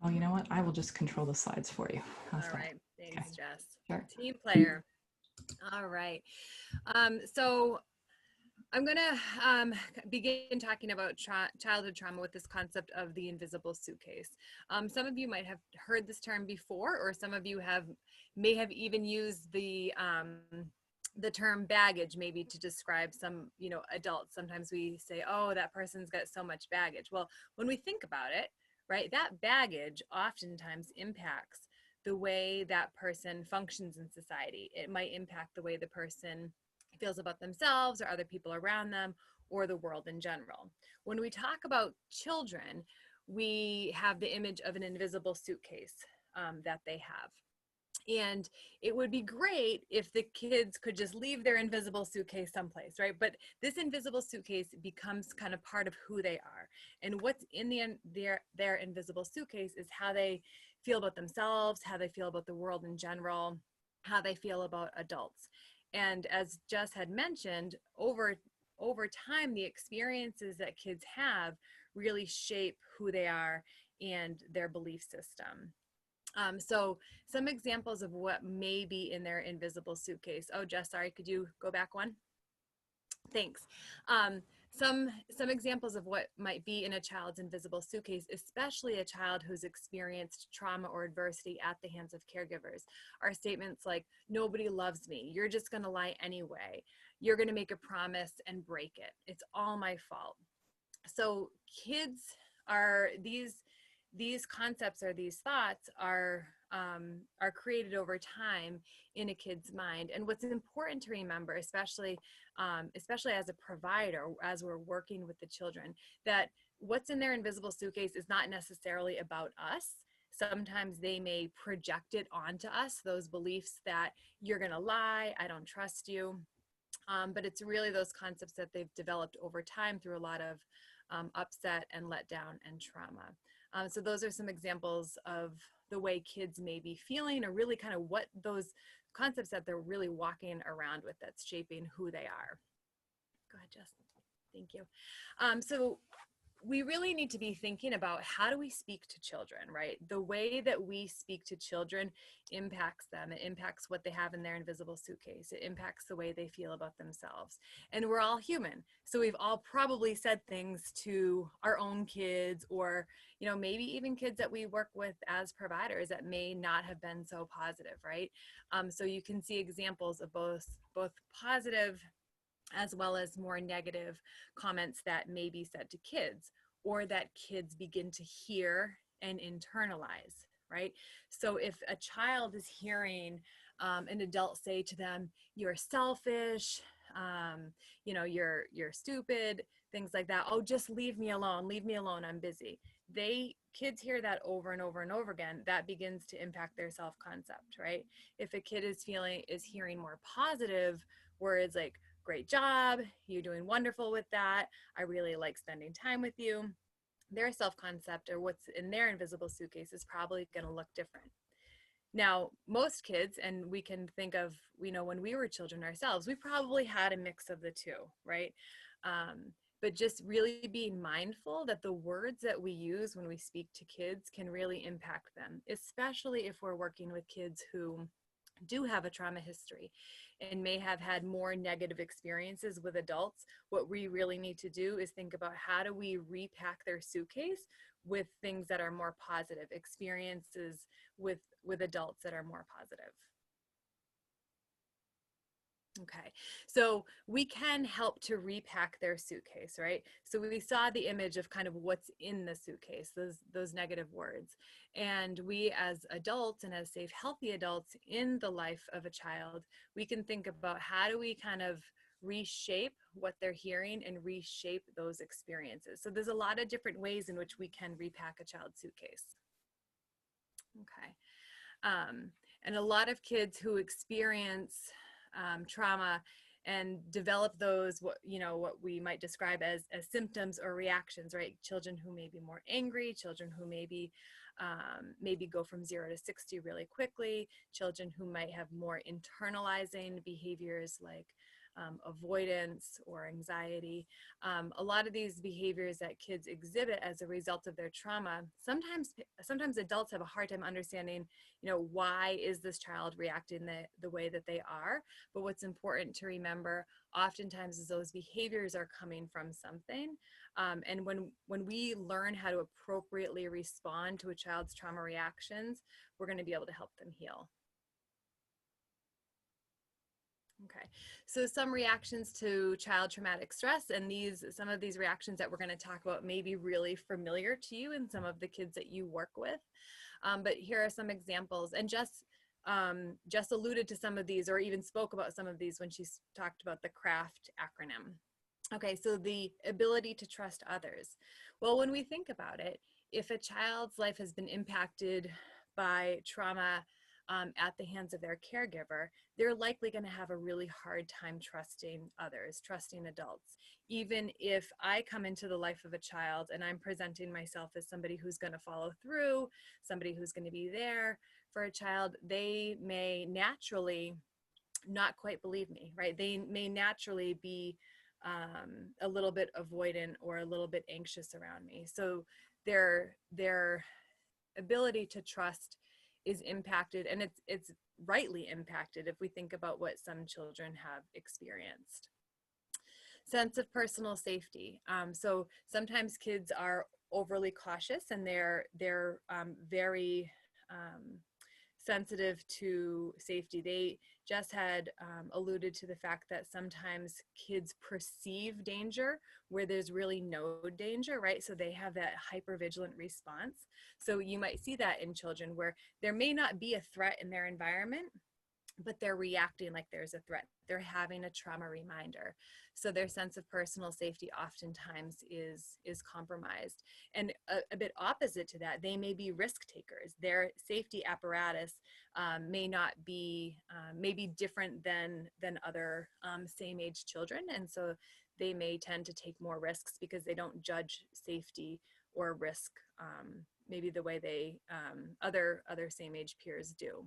Well, you know what? I will just control the slides for you. How's All that? right. Thanks, Okay. Jess. Sure. Team player. All right. So I'm going to begin talking about childhood trauma with this concept of the invisible suitcase. Some of you might have heard this term before, or some of you may have even used the term baggage maybe to describe some, adults. Sometimes we say, oh, that person's got so much baggage. Well, when we think about it, right, that baggage oftentimes impacts the way that person functions in society. It might impact the way the person feels about themselves or other people around them or the world in general. When we talk about children, we have the image of an invisible suitcase that they have. And it would be great if the kids could just leave their invisible suitcase someplace, right? But this invisible suitcase becomes kind of part of who they are. And what's in their invisible suitcase is how they feel about themselves, how they feel about the world in general, how they feel about adults. And as Jess had mentioned, over time, the experiences that kids have really shape who they are and their belief system. So some examples of what may be in their invisible suitcase. Oh, Jess, sorry, could you go back one? Thanks. Some examples of what might be in a child's invisible suitcase, especially a child who's experienced trauma or adversity at the hands of caregivers, are statements like, nobody loves me, you're just going to lie anyway, you're going to make a promise and break it, it's all my fault. So kids are these concepts or these thoughts are created over time in a kid's mind. And what's important to remember, especially as a provider, as we're working with the children, that what's in their invisible suitcase is not necessarily about us. Sometimes they may project it onto us, those beliefs that you're going to lie, I don't trust you. But it's really those concepts that they've developed over time through a lot of upset and letdown and trauma. So those are some examples of the way kids may be feeling, or really kind of what those concepts that they're really walking around with that's shaping who they are. Go ahead, Jess. Thank you. So we really need to be thinking about, how do we speak to children, right? The way that we speak to children impacts them. It impacts what they have in their invisible suitcase. It impacts the way they feel about themselves. And we're all human. So we've all probably said things to our own kids, or, maybe even kids that we work with as providers that may not have been so positive, right? So you can see examples of both positive as well as more negative comments that may be said to kids, or that kids begin to hear and internalize, right? So if a child is hearing an adult say to them, you're selfish, you're stupid, things like that. Oh, just leave me alone, I'm busy. Kids hear that over and over and over again. That begins to impact their self-concept, right? If a kid is hearing more positive words like, great job, you're doing wonderful with that, I really like spending time with you, their self-concept, or what's in their invisible suitcase, is probably going to look different. Now, most kids, and we can think of, when we were children ourselves, we probably had a mix of the two, right? But just really being mindful that the words that we use when we speak to kids can really impact them, especially if we're working with kids who do have a trauma history and may have had more negative experiences with adults. What we really need to do is think about, how do we repack their suitcase with things that are more positive, experiences with adults that are more positive. Okay, so we can help to repack their suitcase, right? So we saw the image of kind of what's in the suitcase, those negative words. And we as adults, and as safe, healthy adults in the life of a child, we can think about, how do we kind of reshape what they're hearing and reshape those experiences. So there's a lot of different ways in which we can repack a child's suitcase. Okay. And a lot of kids who experience trauma and develop those, what we might describe as symptoms or reactions, right? Children who may be more angry, children who maybe go from 0 to 60 really quickly, children who might have more internalizing behaviors like avoidance or anxiety. A lot of these behaviors that kids exhibit as a result of their trauma, sometimes adults have a hard time understanding, why is this child reacting the way that they are? But what's important to remember oftentimes is those behaviors are coming from something. And when we learn how to appropriately respond to a child's trauma reactions, we're going to be able to help them heal. Okay, so some reactions to child traumatic stress, and some of these reactions that we're going to talk about may be really familiar to you and some of the kids that you work with. But here are some examples, and Jess alluded to some of these, or even spoke about some of these when she talked about the CRAFT acronym. Okay, so the ability to trust others. Well, when we think about it, if a child's life has been impacted by trauma at the hands of their caregiver, they're likely going to have a really hard time trusting others, trusting adults. Even if I come into the life of a child and I'm presenting myself as somebody who's going to follow through, somebody who's going to be there for a child, they may naturally not quite believe me, right? They may naturally be a little bit avoidant or a little bit anxious around me. So their ability to trust is impacted, and it's rightly impacted if we think about what some children have experienced. Sense of personal safety. So sometimes kids are overly cautious, and they're very sensitive to safety. They just had alluded to the fact that sometimes kids perceive danger where there's really no danger, right? So they have that hypervigilant response. So you might see that in children where there may not be a threat in their environment, but they're reacting like there's a threat. They're having a trauma reminder. So their sense of personal safety oftentimes is compromised. And a bit opposite to that, they may be risk takers. Their safety apparatus may be different than other same age children. And so they may tend to take more risks because they don't judge safety or risk maybe the way they other same age peers do.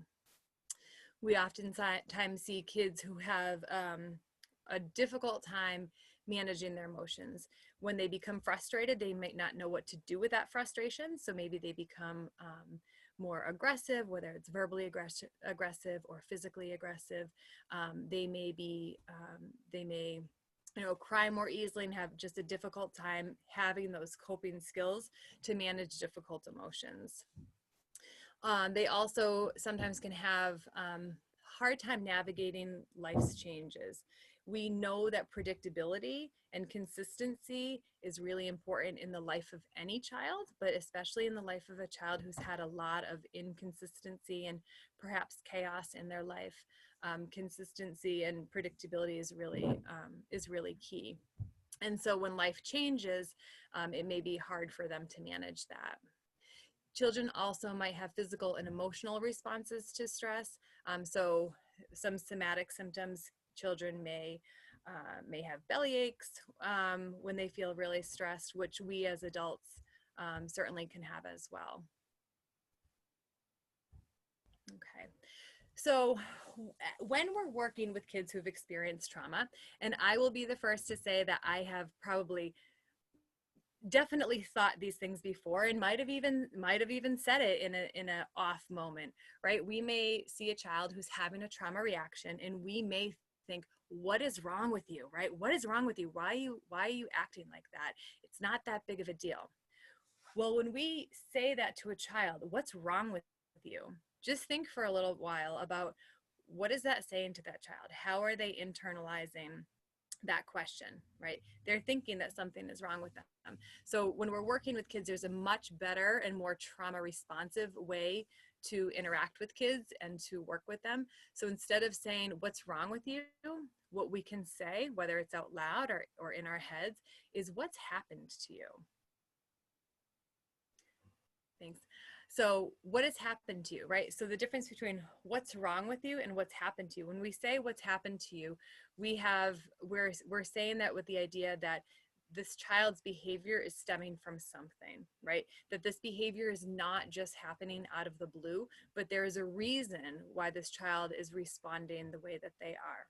We oftentimes see kids who have a difficult time managing their emotions. When they become frustrated, they might not know what to do with that frustration. So maybe they become more aggressive, whether it's verbally aggressive or physically aggressive. They may cry more easily and have just a difficult time having those coping skills to manage difficult emotions. They also sometimes can have hard time navigating life's changes. We know that predictability and consistency is really important in the life of any child, but especially in the life of a child who's had a lot of inconsistency and perhaps chaos in their life. Consistency and predictability is really key. And so when life changes, it may be hard for them to manage that. Children also might have physical and emotional responses to stress. So some somatic symptoms, children may have belly aches when they feel really stressed, which we as adults certainly can have as well. Okay. So when we're working with kids who've experienced trauma, and I will be the first to say that I have probably definitely thought these things before and might have even said it in a off moment, right? We may see a child who's having a trauma reaction and we may think, what is wrong with you, right? What is wrong with you? Why are you acting like that? It's not that big of a deal. Well, when we say that to a child, what's wrong with you? Just think for a little while about what is that saying to that child? How are they internalizing that question, right? They're thinking that something is wrong with them. So when we're working with kids, there's a much better and more trauma responsive way to interact with kids and to work with them. So instead of saying, what's wrong with you? What we can say, whether it's out loud or in our heads, is what's happened to you? Thanks. So what has happened to you, right? So the difference between what's wrong with you and what's happened to you. When we say what's happened to you, we're saying that with the idea that this child's behavior is stemming from something, right? That this behavior is not just happening out of the blue, but there is a reason why this child is responding the way that they are.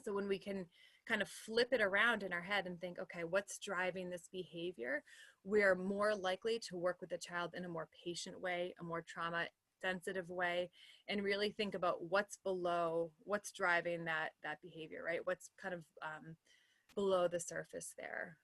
So when we can kind of flip it around in our head and think, okay, what's driving this behavior? We're more likely to work with the child in a more patient way, a more trauma sensitive way, and really think about what's below, what's driving that behavior, right? What's kind of below the surface there.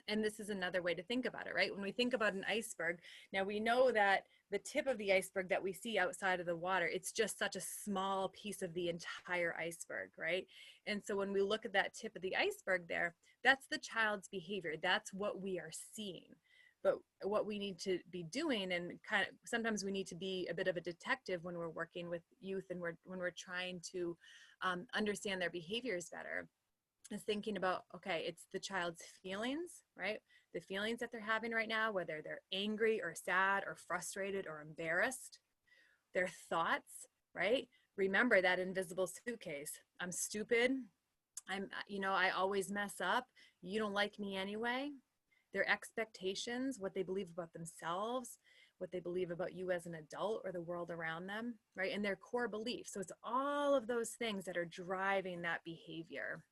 And this is another way to think about it, right? When we think about an iceberg, now we know that the tip of the iceberg that we see outside of the water, it's just such a small piece of the entire iceberg, right? And so when we look at that tip of the iceberg there, that's the child's behavior. That's what we are seeing. But what we need to be doing, and kind of sometimes we need to be a bit of a detective when we're working with youth and when we're trying to understand their behaviors better, is thinking about, okay, it's the child's feelings, right? The feelings that they're having right now, whether they're angry or sad or frustrated or embarrassed, their thoughts, right? Remember that invisible suitcase. I'm stupid. I always mess up. You don't like me anyway. Their expectations, what they believe about themselves, what they believe about you as an adult or the world around them, right? And their core beliefs. So it's all of those things that are driving that behavior.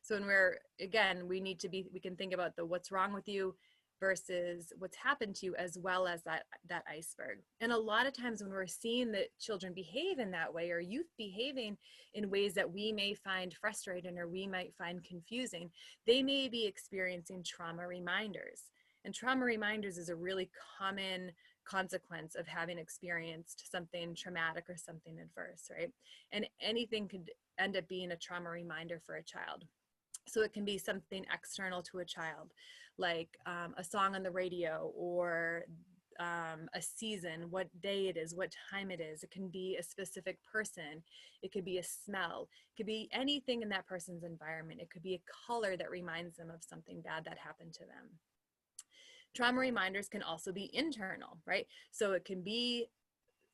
So when we can think about the what's wrong with you versus what's happened to you, as well as that iceberg. And a lot of times when we're seeing that children behave in that way, or youth behaving in ways that we may find frustrating or we might find confusing, they may be experiencing trauma reminders. And trauma reminders is a really common consequence of having experienced something traumatic or something adverse, right? And anything could end up being a trauma reminder for a child. So it can be something external to a child, like a song on the radio, or a season, what day it is, what time it is. It can be a specific person. It could be a smell. It could be anything in that person's environment. It could be a color that reminds them of something bad that happened to them. Trauma reminders can also be internal, right? So it can be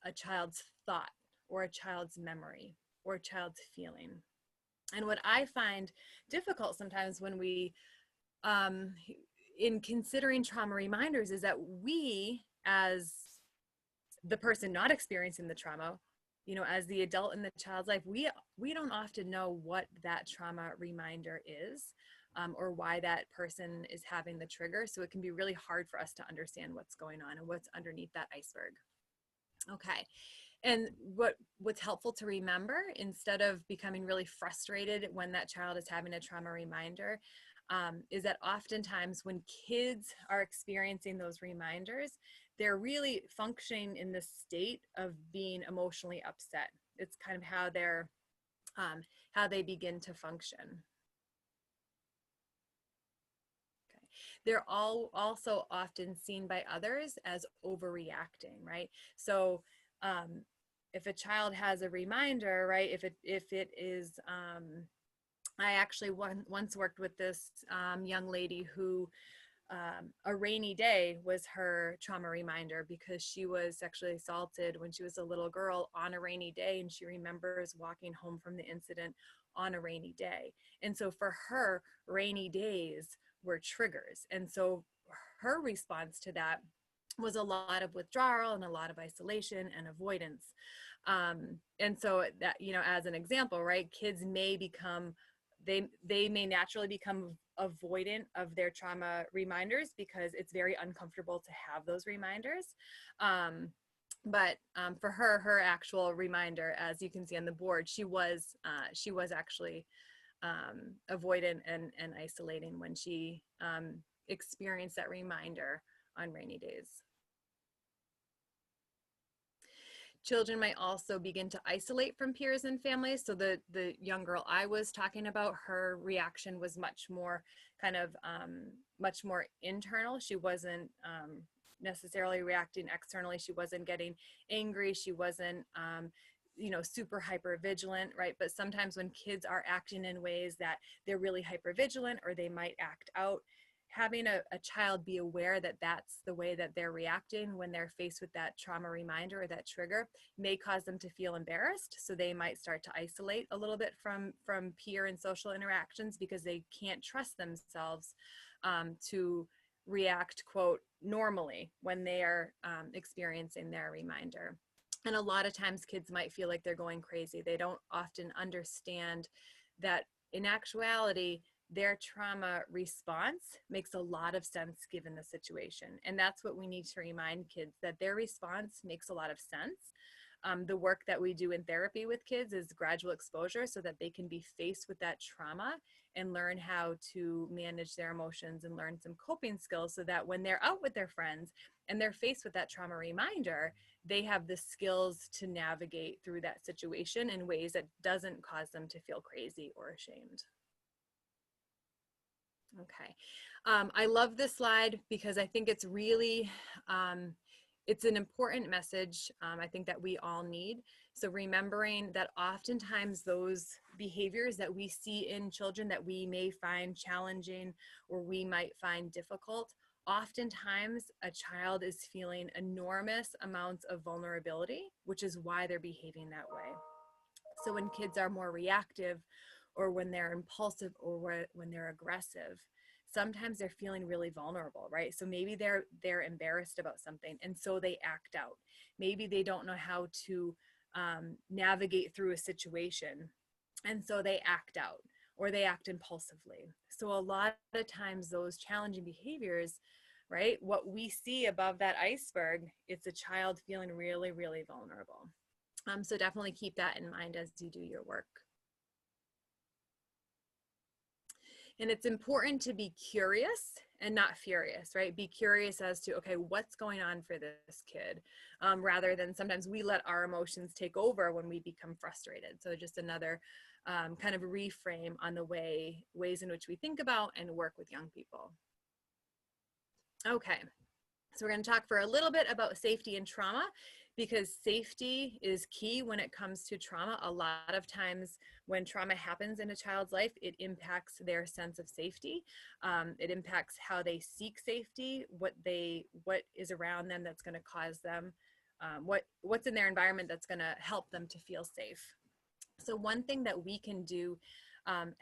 a child's thought or a child's memory or a child's feeling. And what I find difficult sometimes when we, in considering trauma reminders, is that we, as the person not experiencing the trauma, as the adult in the child's life, we don't often know what that trauma reminder is, or why that person is having the trigger. So it can be really hard for us to understand what's going on and what's underneath that iceberg. Okay. And what's helpful to remember, instead of becoming really frustrated when that child is having a trauma reminder, is that oftentimes when kids are experiencing those reminders, they're really functioning in the state of being emotionally upset. It's kind of how they begin to function. Okay. They're all also often seen by others as overreacting, right? So if a child has a reminder, right, if it is, I actually once worked with this young lady who a rainy day was her trauma reminder, because she was sexually assaulted when she was a little girl on a rainy day, and she remembers walking home from the incident on a rainy day. And so for her, rainy days were triggers. And so her response to that was a lot of withdrawal and a lot of isolation and avoidance. And so that, as an example, right, kids may become, they may naturally become avoidant of their trauma reminders because it's very uncomfortable to have those reminders. But for her actual reminder, as you can see on the board, she was actually avoidant and isolating when she experienced that reminder on rainy days. Children might also begin to isolate from peers and families. So the young girl I was talking about, her reaction was much more kind of much more internal. She wasn't necessarily reacting externally. She wasn't getting angry. She wasn't super hyper vigilant, right? But sometimes when kids are acting in ways that they're really hyper vigilant, or they might act out, having a child be aware that that's the way that they're reacting when they're faced with that trauma reminder or that trigger may cause them to feel embarrassed. So they might start to isolate a little bit from peer and social interactions because they can't trust themselves to react, quote, normally when they are experiencing their reminder. And a lot of times kids might feel like they're going crazy. They don't often understand that in actuality, their trauma response makes a lot of sense given the situation. And that's what we need to remind kids, that their response makes a lot of sense. The work that we do in therapy with kids is gradual exposure so that they can be faced with that trauma and learn how to manage their emotions and learn some coping skills so that when they're out with their friends and they're faced with that trauma reminder, they have the skills to navigate through that situation in ways that doesn't cause them to feel crazy or ashamed. Okay, I love this slide because I think it's really, it's an important message I think that we all need. So remembering that oftentimes those behaviors that we see in children that we may find challenging or we might find difficult, oftentimes a child is feeling enormous amounts of vulnerability, which is why they're behaving that way. So when kids are more reactive or when they're impulsive or when they're aggressive, sometimes they're feeling really vulnerable, right? So maybe they're embarrassed about something and so they act out. Maybe they don't know how to navigate through a situation and so they act out or they act impulsively. So a lot of times those challenging behaviors, right, what we see above that iceberg, it's a child feeling really, really vulnerable. So definitely keep that in mind as you do your work. And it's important to be curious and not furious, right? Be curious as to, okay, what's going on for this kid? Rather than sometimes we let our emotions take over when we become frustrated. So just another kind of reframe on the ways in which we think about and work with young people. Okay, so we're going to talk for a little bit about safety and trauma, because safety is key when it comes to trauma. A lot of times when trauma happens in a child's life, it impacts their sense of safety. It impacts how they seek safety, what is around them that's going to cause them, what's in their environment that's going to help them to feel safe. So one thing that we can do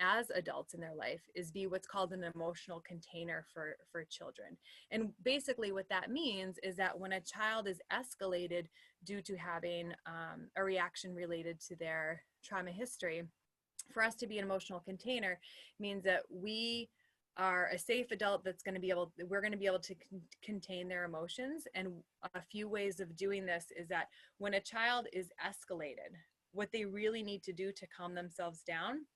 as adults in their life is be what's called an emotional container for children. And basically what that means is that when a child is escalated due to having a reaction related to their trauma history, for us to be an emotional container means that we are a safe adult that's going to be able, we're going to be able to contain their emotions. And a few ways of doing this is that when a child is escalated, what they really need to do to calm themselves down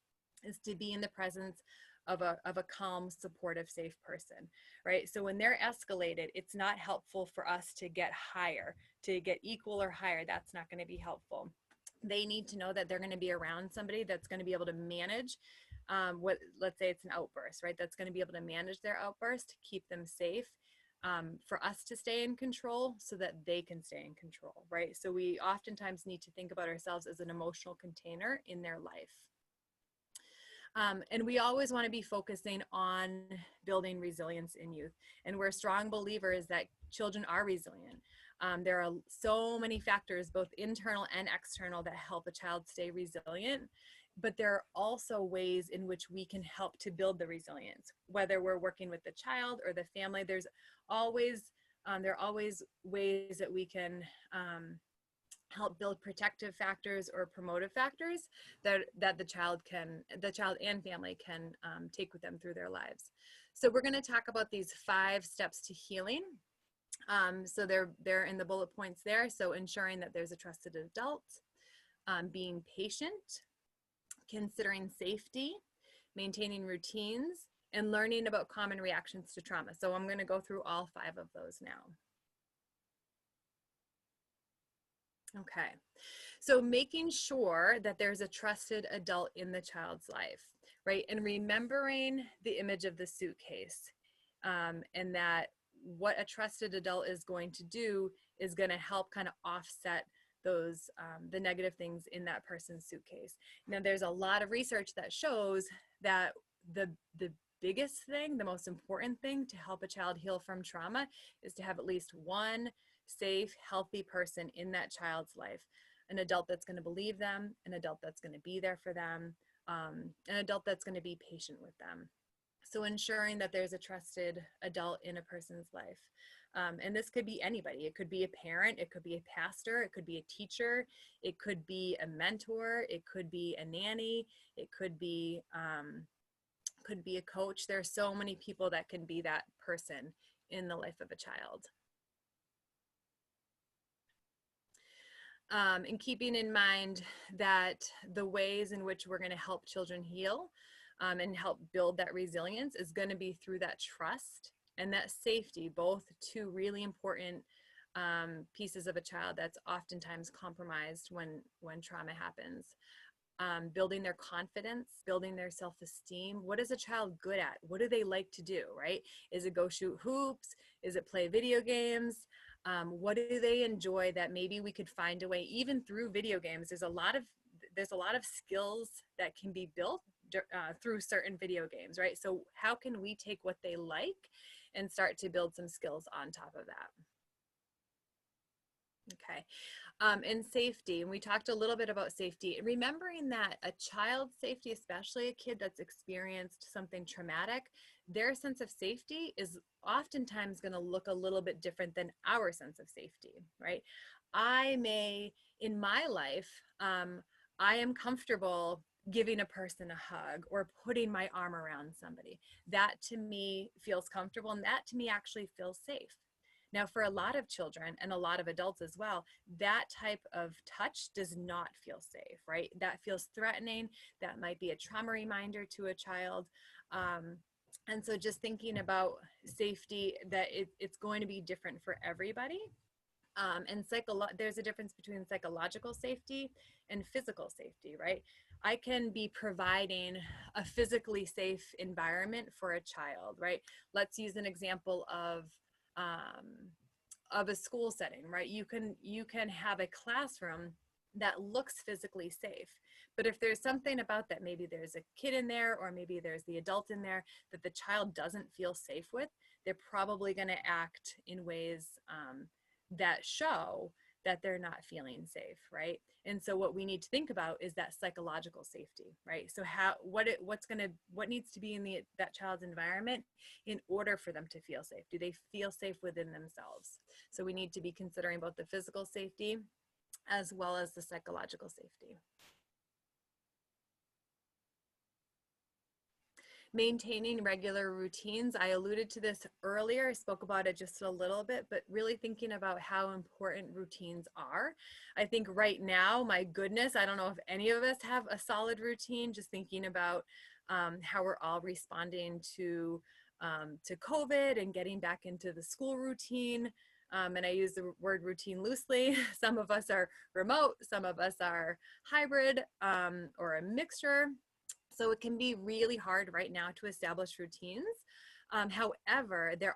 is to be in the presence of a calm, supportive, safe person, right? So when they're escalated, it's not helpful for us to get higher, to get equal or higher. That's not going to be helpful. They need to know that they're going to be around somebody that's going to be able to manage let's say it's an outburst, right? That's going to be able to manage their outburst, keep them safe, for us to stay in control so that they can stay in control, right? So we oftentimes need to think about ourselves as an emotional container in their life. And we always want to be focusing on building resilience in youth. And we're strong believers that children are resilient. There are so many factors, both internal and external, that help a child stay resilient. But there are also ways in which we can help to build the resilience, whether we're working with the child or the family. There are always ways that we can help build protective factors or promotive factors that the child and family can take with them through their lives. So we're going to talk about these 5 steps to healing. So they're in the bullet points there. So ensuring that there's a trusted adult, being patient, considering safety, maintaining routines, and learning about common reactions to trauma. So I'm going to go through all 5 of those now. Okay, so making sure that there's a trusted adult in the child's life, right? And remembering the image of the suitcase, and that what a trusted adult is going to do is going to help kind of offset those the negative things in that person's suitcase. Now, there's a lot of research that shows that the biggest thing, the most important thing to help a child heal from trauma is to have at least one safe, healthy person in that child's life. An adult that's going to believe them, an adult that's going to be there for them, an adult that's going to be patient with them. So ensuring that there's a trusted adult in a person's life. And this could be anybody. It could be a parent, it could be a pastor, it could be a teacher, it could be a mentor, it could be a nanny, it could be a coach. There are so many people that can be that person in the life of a child. And keeping in mind that the ways in which we're going to help children heal and help build that resilience is going to be through that trust and that safety, both two really important pieces of a child that's oftentimes compromised when trauma happens. Building their confidence, building their self-esteem. What is a child good at? What do they like to do, right? Is it go shoot hoops? Is it play video games? What do they enjoy that maybe we could find a way, even through video games? There's a lot of skills that can be built through certain video games, right? So how can we take what they like and start to build some skills on top of that? Okay, and safety, and we talked a little bit about safety, and remembering that a child's safety, especially a kid that's experienced something traumatic, their sense of safety is oftentimes going to look a little bit different than our sense of safety, right? I may, in my life, I am comfortable giving a person a hug or putting my arm around somebody. That to me feels comfortable, and that to me actually feels safe. Now, for a lot of children and a lot of adults as well, that type of touch does not feel safe, right? That feels threatening. That might be a trauma reminder to a child. And so just thinking about safety, that it's going to be different for everybody. And there's a difference between psychological safety and physical safety, right? I can be providing a physically safe environment for a child, right? Let's use an example of a school setting, right? You can have a classroom that looks physically safe, but if there's something about that, maybe there's a kid in there or maybe there's the adult in there that the child doesn't feel safe with, they're probably going to act in ways that show that they're not feeling safe, right? And so what we need to think about is that psychological safety, right? So what needs to be in that child's environment in order for them to feel safe? Do they feel safe within themselves? So we need to be considering both the physical safety as well as the psychological safety. Maintaining regular routines. I alluded to this earlier. I spoke about it just a little bit, but really thinking about how important routines are. I think right now, my goodness, I don't know if any of us have a solid routine, just thinking about how we're all responding to COVID and getting back into the school routine. And I use the word routine loosely. Some of us are remote, some of us are hybrid or a mixture. So it can be really hard right now to establish routines. However, there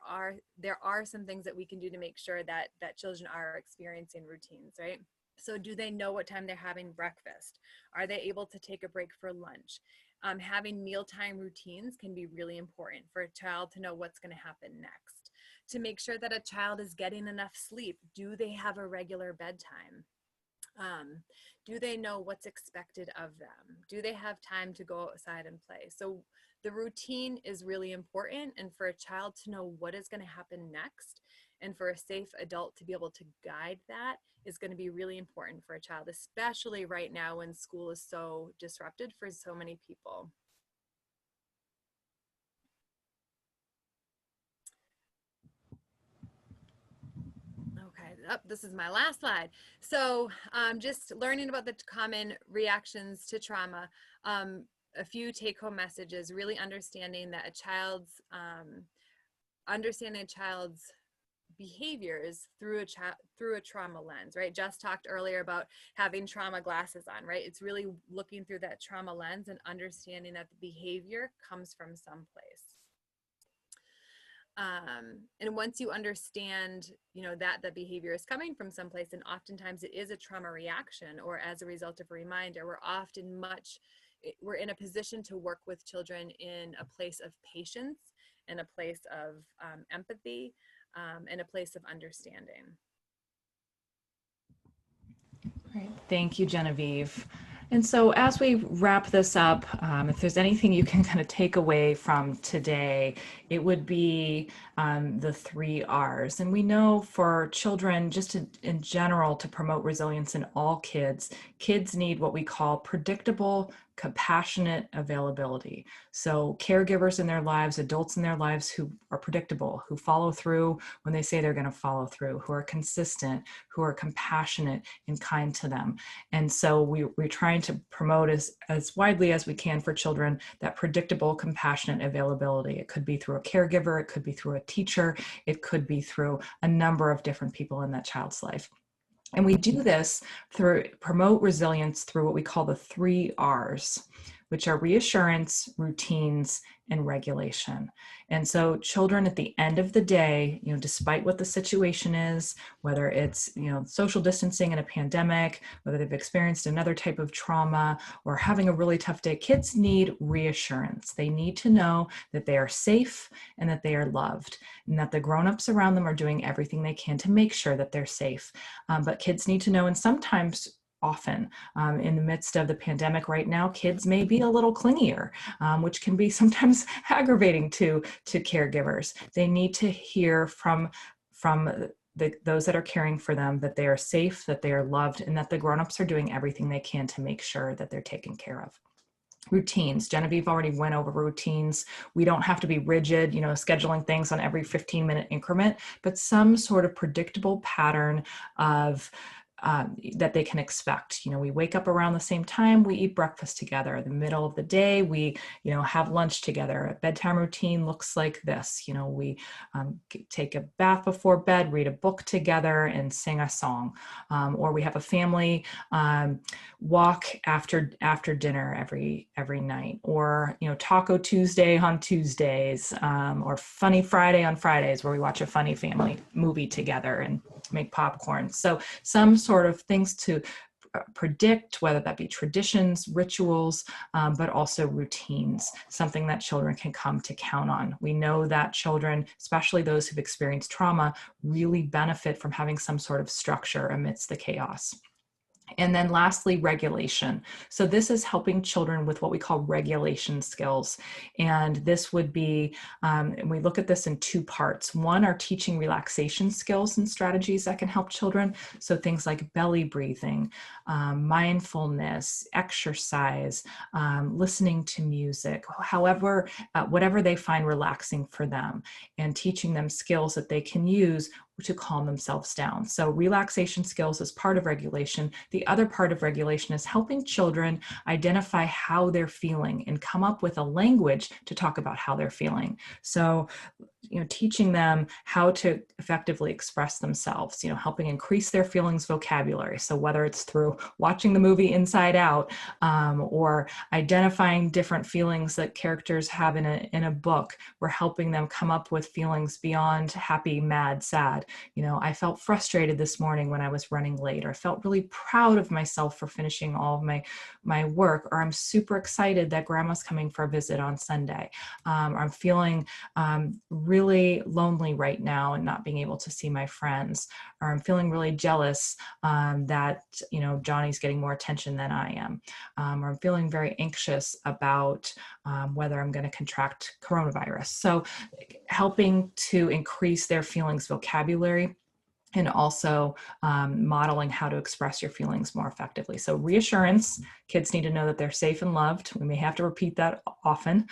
are some things that we can do to make sure that children are experiencing routines, right? So do they know what time they're having breakfast? Are they able to take a break for lunch? Having mealtime routines can be really important for a child to know what's going to happen next. To make sure that a child is getting enough sleep. Do they have a regular bedtime? Do they know what's expected of them? Do they have time to go outside and play? So the routine is really important, and for a child to know what is going to happen next and for a safe adult to be able to guide that is going to be really important for a child, especially right now when school is so disrupted for so many people. This is my last slide. So just learning about the common reactions to trauma. A few take-home messages, really understanding that a child's behaviors through a trauma lens, right? Jess talked earlier about having trauma glasses on, right? It's really looking through that trauma lens and understanding that the behavior comes from someplace. And once you understand, that the behavior is coming from someplace, and oftentimes it is a trauma reaction or as a result of a reminder, we're often much we're in a position to work with children in a place of patience, in a place of empathy, in a place of understanding. Great. Thank you, Genevieve. And so as we wrap this up, if there's anything you can kind of take away from today, it would be the 3 R's. And we know for children, just in general, to promote resilience in all kids, kids need what we call predictable, compassionate availability. So caregivers in their lives, adults in their lives who are predictable, who follow through when they say they're going to follow through, who are consistent, who are compassionate and kind to them. And so we're trying to promote as widely as we can for children that predictable, compassionate availability. It could be through a caregiver, it could be through a teacher, it could be through a number of different people in that child's life. And we do this through promote resilience through what we call the 3 R's, which are reassurance, routines, and regulation. And so children at the end of the day, despite what the situation is, whether it's, social distancing in a pandemic, whether they've experienced another type of trauma or having a really tough day, kids need reassurance. They need to know that they are safe and that they are loved and that the grown-ups around them are doing everything they can to make sure that they're safe. But kids need to know, and sometimes often in the midst of the pandemic right now, kids may be a little clingier, which can be sometimes aggravating to caregivers. They need to hear from those that are caring for them that they are safe, that they are loved, and that the grown-ups are doing everything they can to make sure that they're taken care of. Routines. Genevieve already went over routines. We don't have to be rigid, scheduling things on every 15-minute increment, but some sort of predictable pattern of that they can expect. We wake up around the same time, we eat breakfast together. In the middle of the day, we, have lunch together. A bedtime routine looks like this. We take a bath before bed, read a book together, and sing a song. Or we have a family walk after dinner every night. Or, Taco Tuesday on Tuesdays, or Funny Friday on Fridays, where we watch a funny family movie together and make popcorn. So some sort of things to predict, whether that be traditions, rituals, but also routines, something that children can come to count on. We know that children, especially those who've experienced trauma, really benefit from having some sort of structure amidst the chaos. And then lastly, regulation. So this is helping children with what we call regulation skills. And this would be, and we look at this in 2 parts. One are teaching relaxation skills and strategies that can help children. So things like belly breathing, mindfulness, exercise, listening to music, however, whatever they find relaxing for them, and teaching them skills that they can use to calm themselves down. So relaxation skills is part of regulation. The other part of regulation is helping children identify how they're feeling and come up with a language to talk about how they're feeling. So, teaching them how to effectively express themselves, helping increase their feelings vocabulary. So whether it's through watching the movie Inside Out, or identifying different feelings that characters have in a book, we're helping them come up with feelings beyond happy, mad, sad. I felt frustrated this morning when I was running late, or I felt really proud of myself for finishing all of my work, or I'm super excited that grandma's coming for a visit on Sunday. Or I'm feeling really lonely right now and not being able to see my friends, or I'm feeling really jealous that Johnny's getting more attention than I am, or I'm feeling very anxious about whether I'm going to contract coronavirus. So helping to increase their feelings vocabulary, and also modeling how to express your feelings more effectively. So reassurance, kids need to know that they're safe and loved. We may have to repeat that often.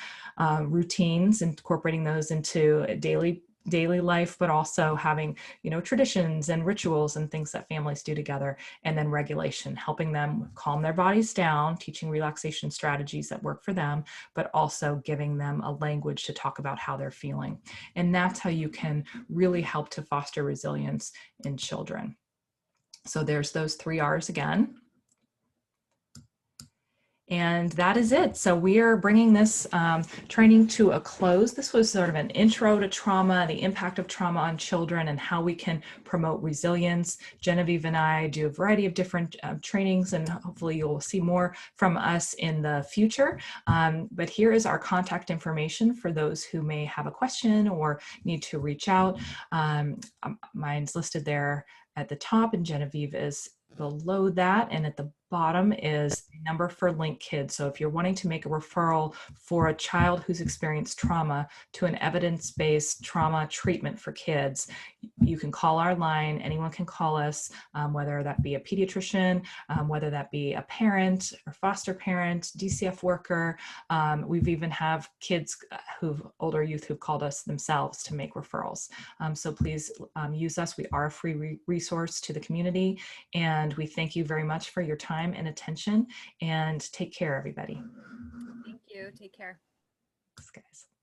Routines, incorporating those into daily life, but also having, traditions and rituals and things that families do together. And then regulation, helping them calm their bodies down, teaching relaxation strategies that work for them, but also giving them a language to talk about how they're feeling. And that's how you can really help to foster resilience in children. So there's those 3 R's again. And that is it. So we are bringing this training to a close. This was sort of an intro to trauma, the impact of trauma on children, and how we can promote resilience. Genevieve and I do a variety of different trainings, and hopefully you'll see more from us in the future. But here is our contact information for those who may have a question or need to reach out. Mine's listed there at the top, and Genevieve is below that, and at the bottom is the number for Link Kids. So if you're wanting to make a referral for a child who's experienced trauma to an evidence-based trauma treatment for kids, you can call our line. Anyone can call us, whether that be a pediatrician, whether that be a parent or foster parent, DCF worker. We've even have kids older youth who've called us themselves to make referrals. So please use us. We are a free resource to the community, and we thank you very much for your time and attention, and take care, everybody. Thank you. Take care. Thanks, guys.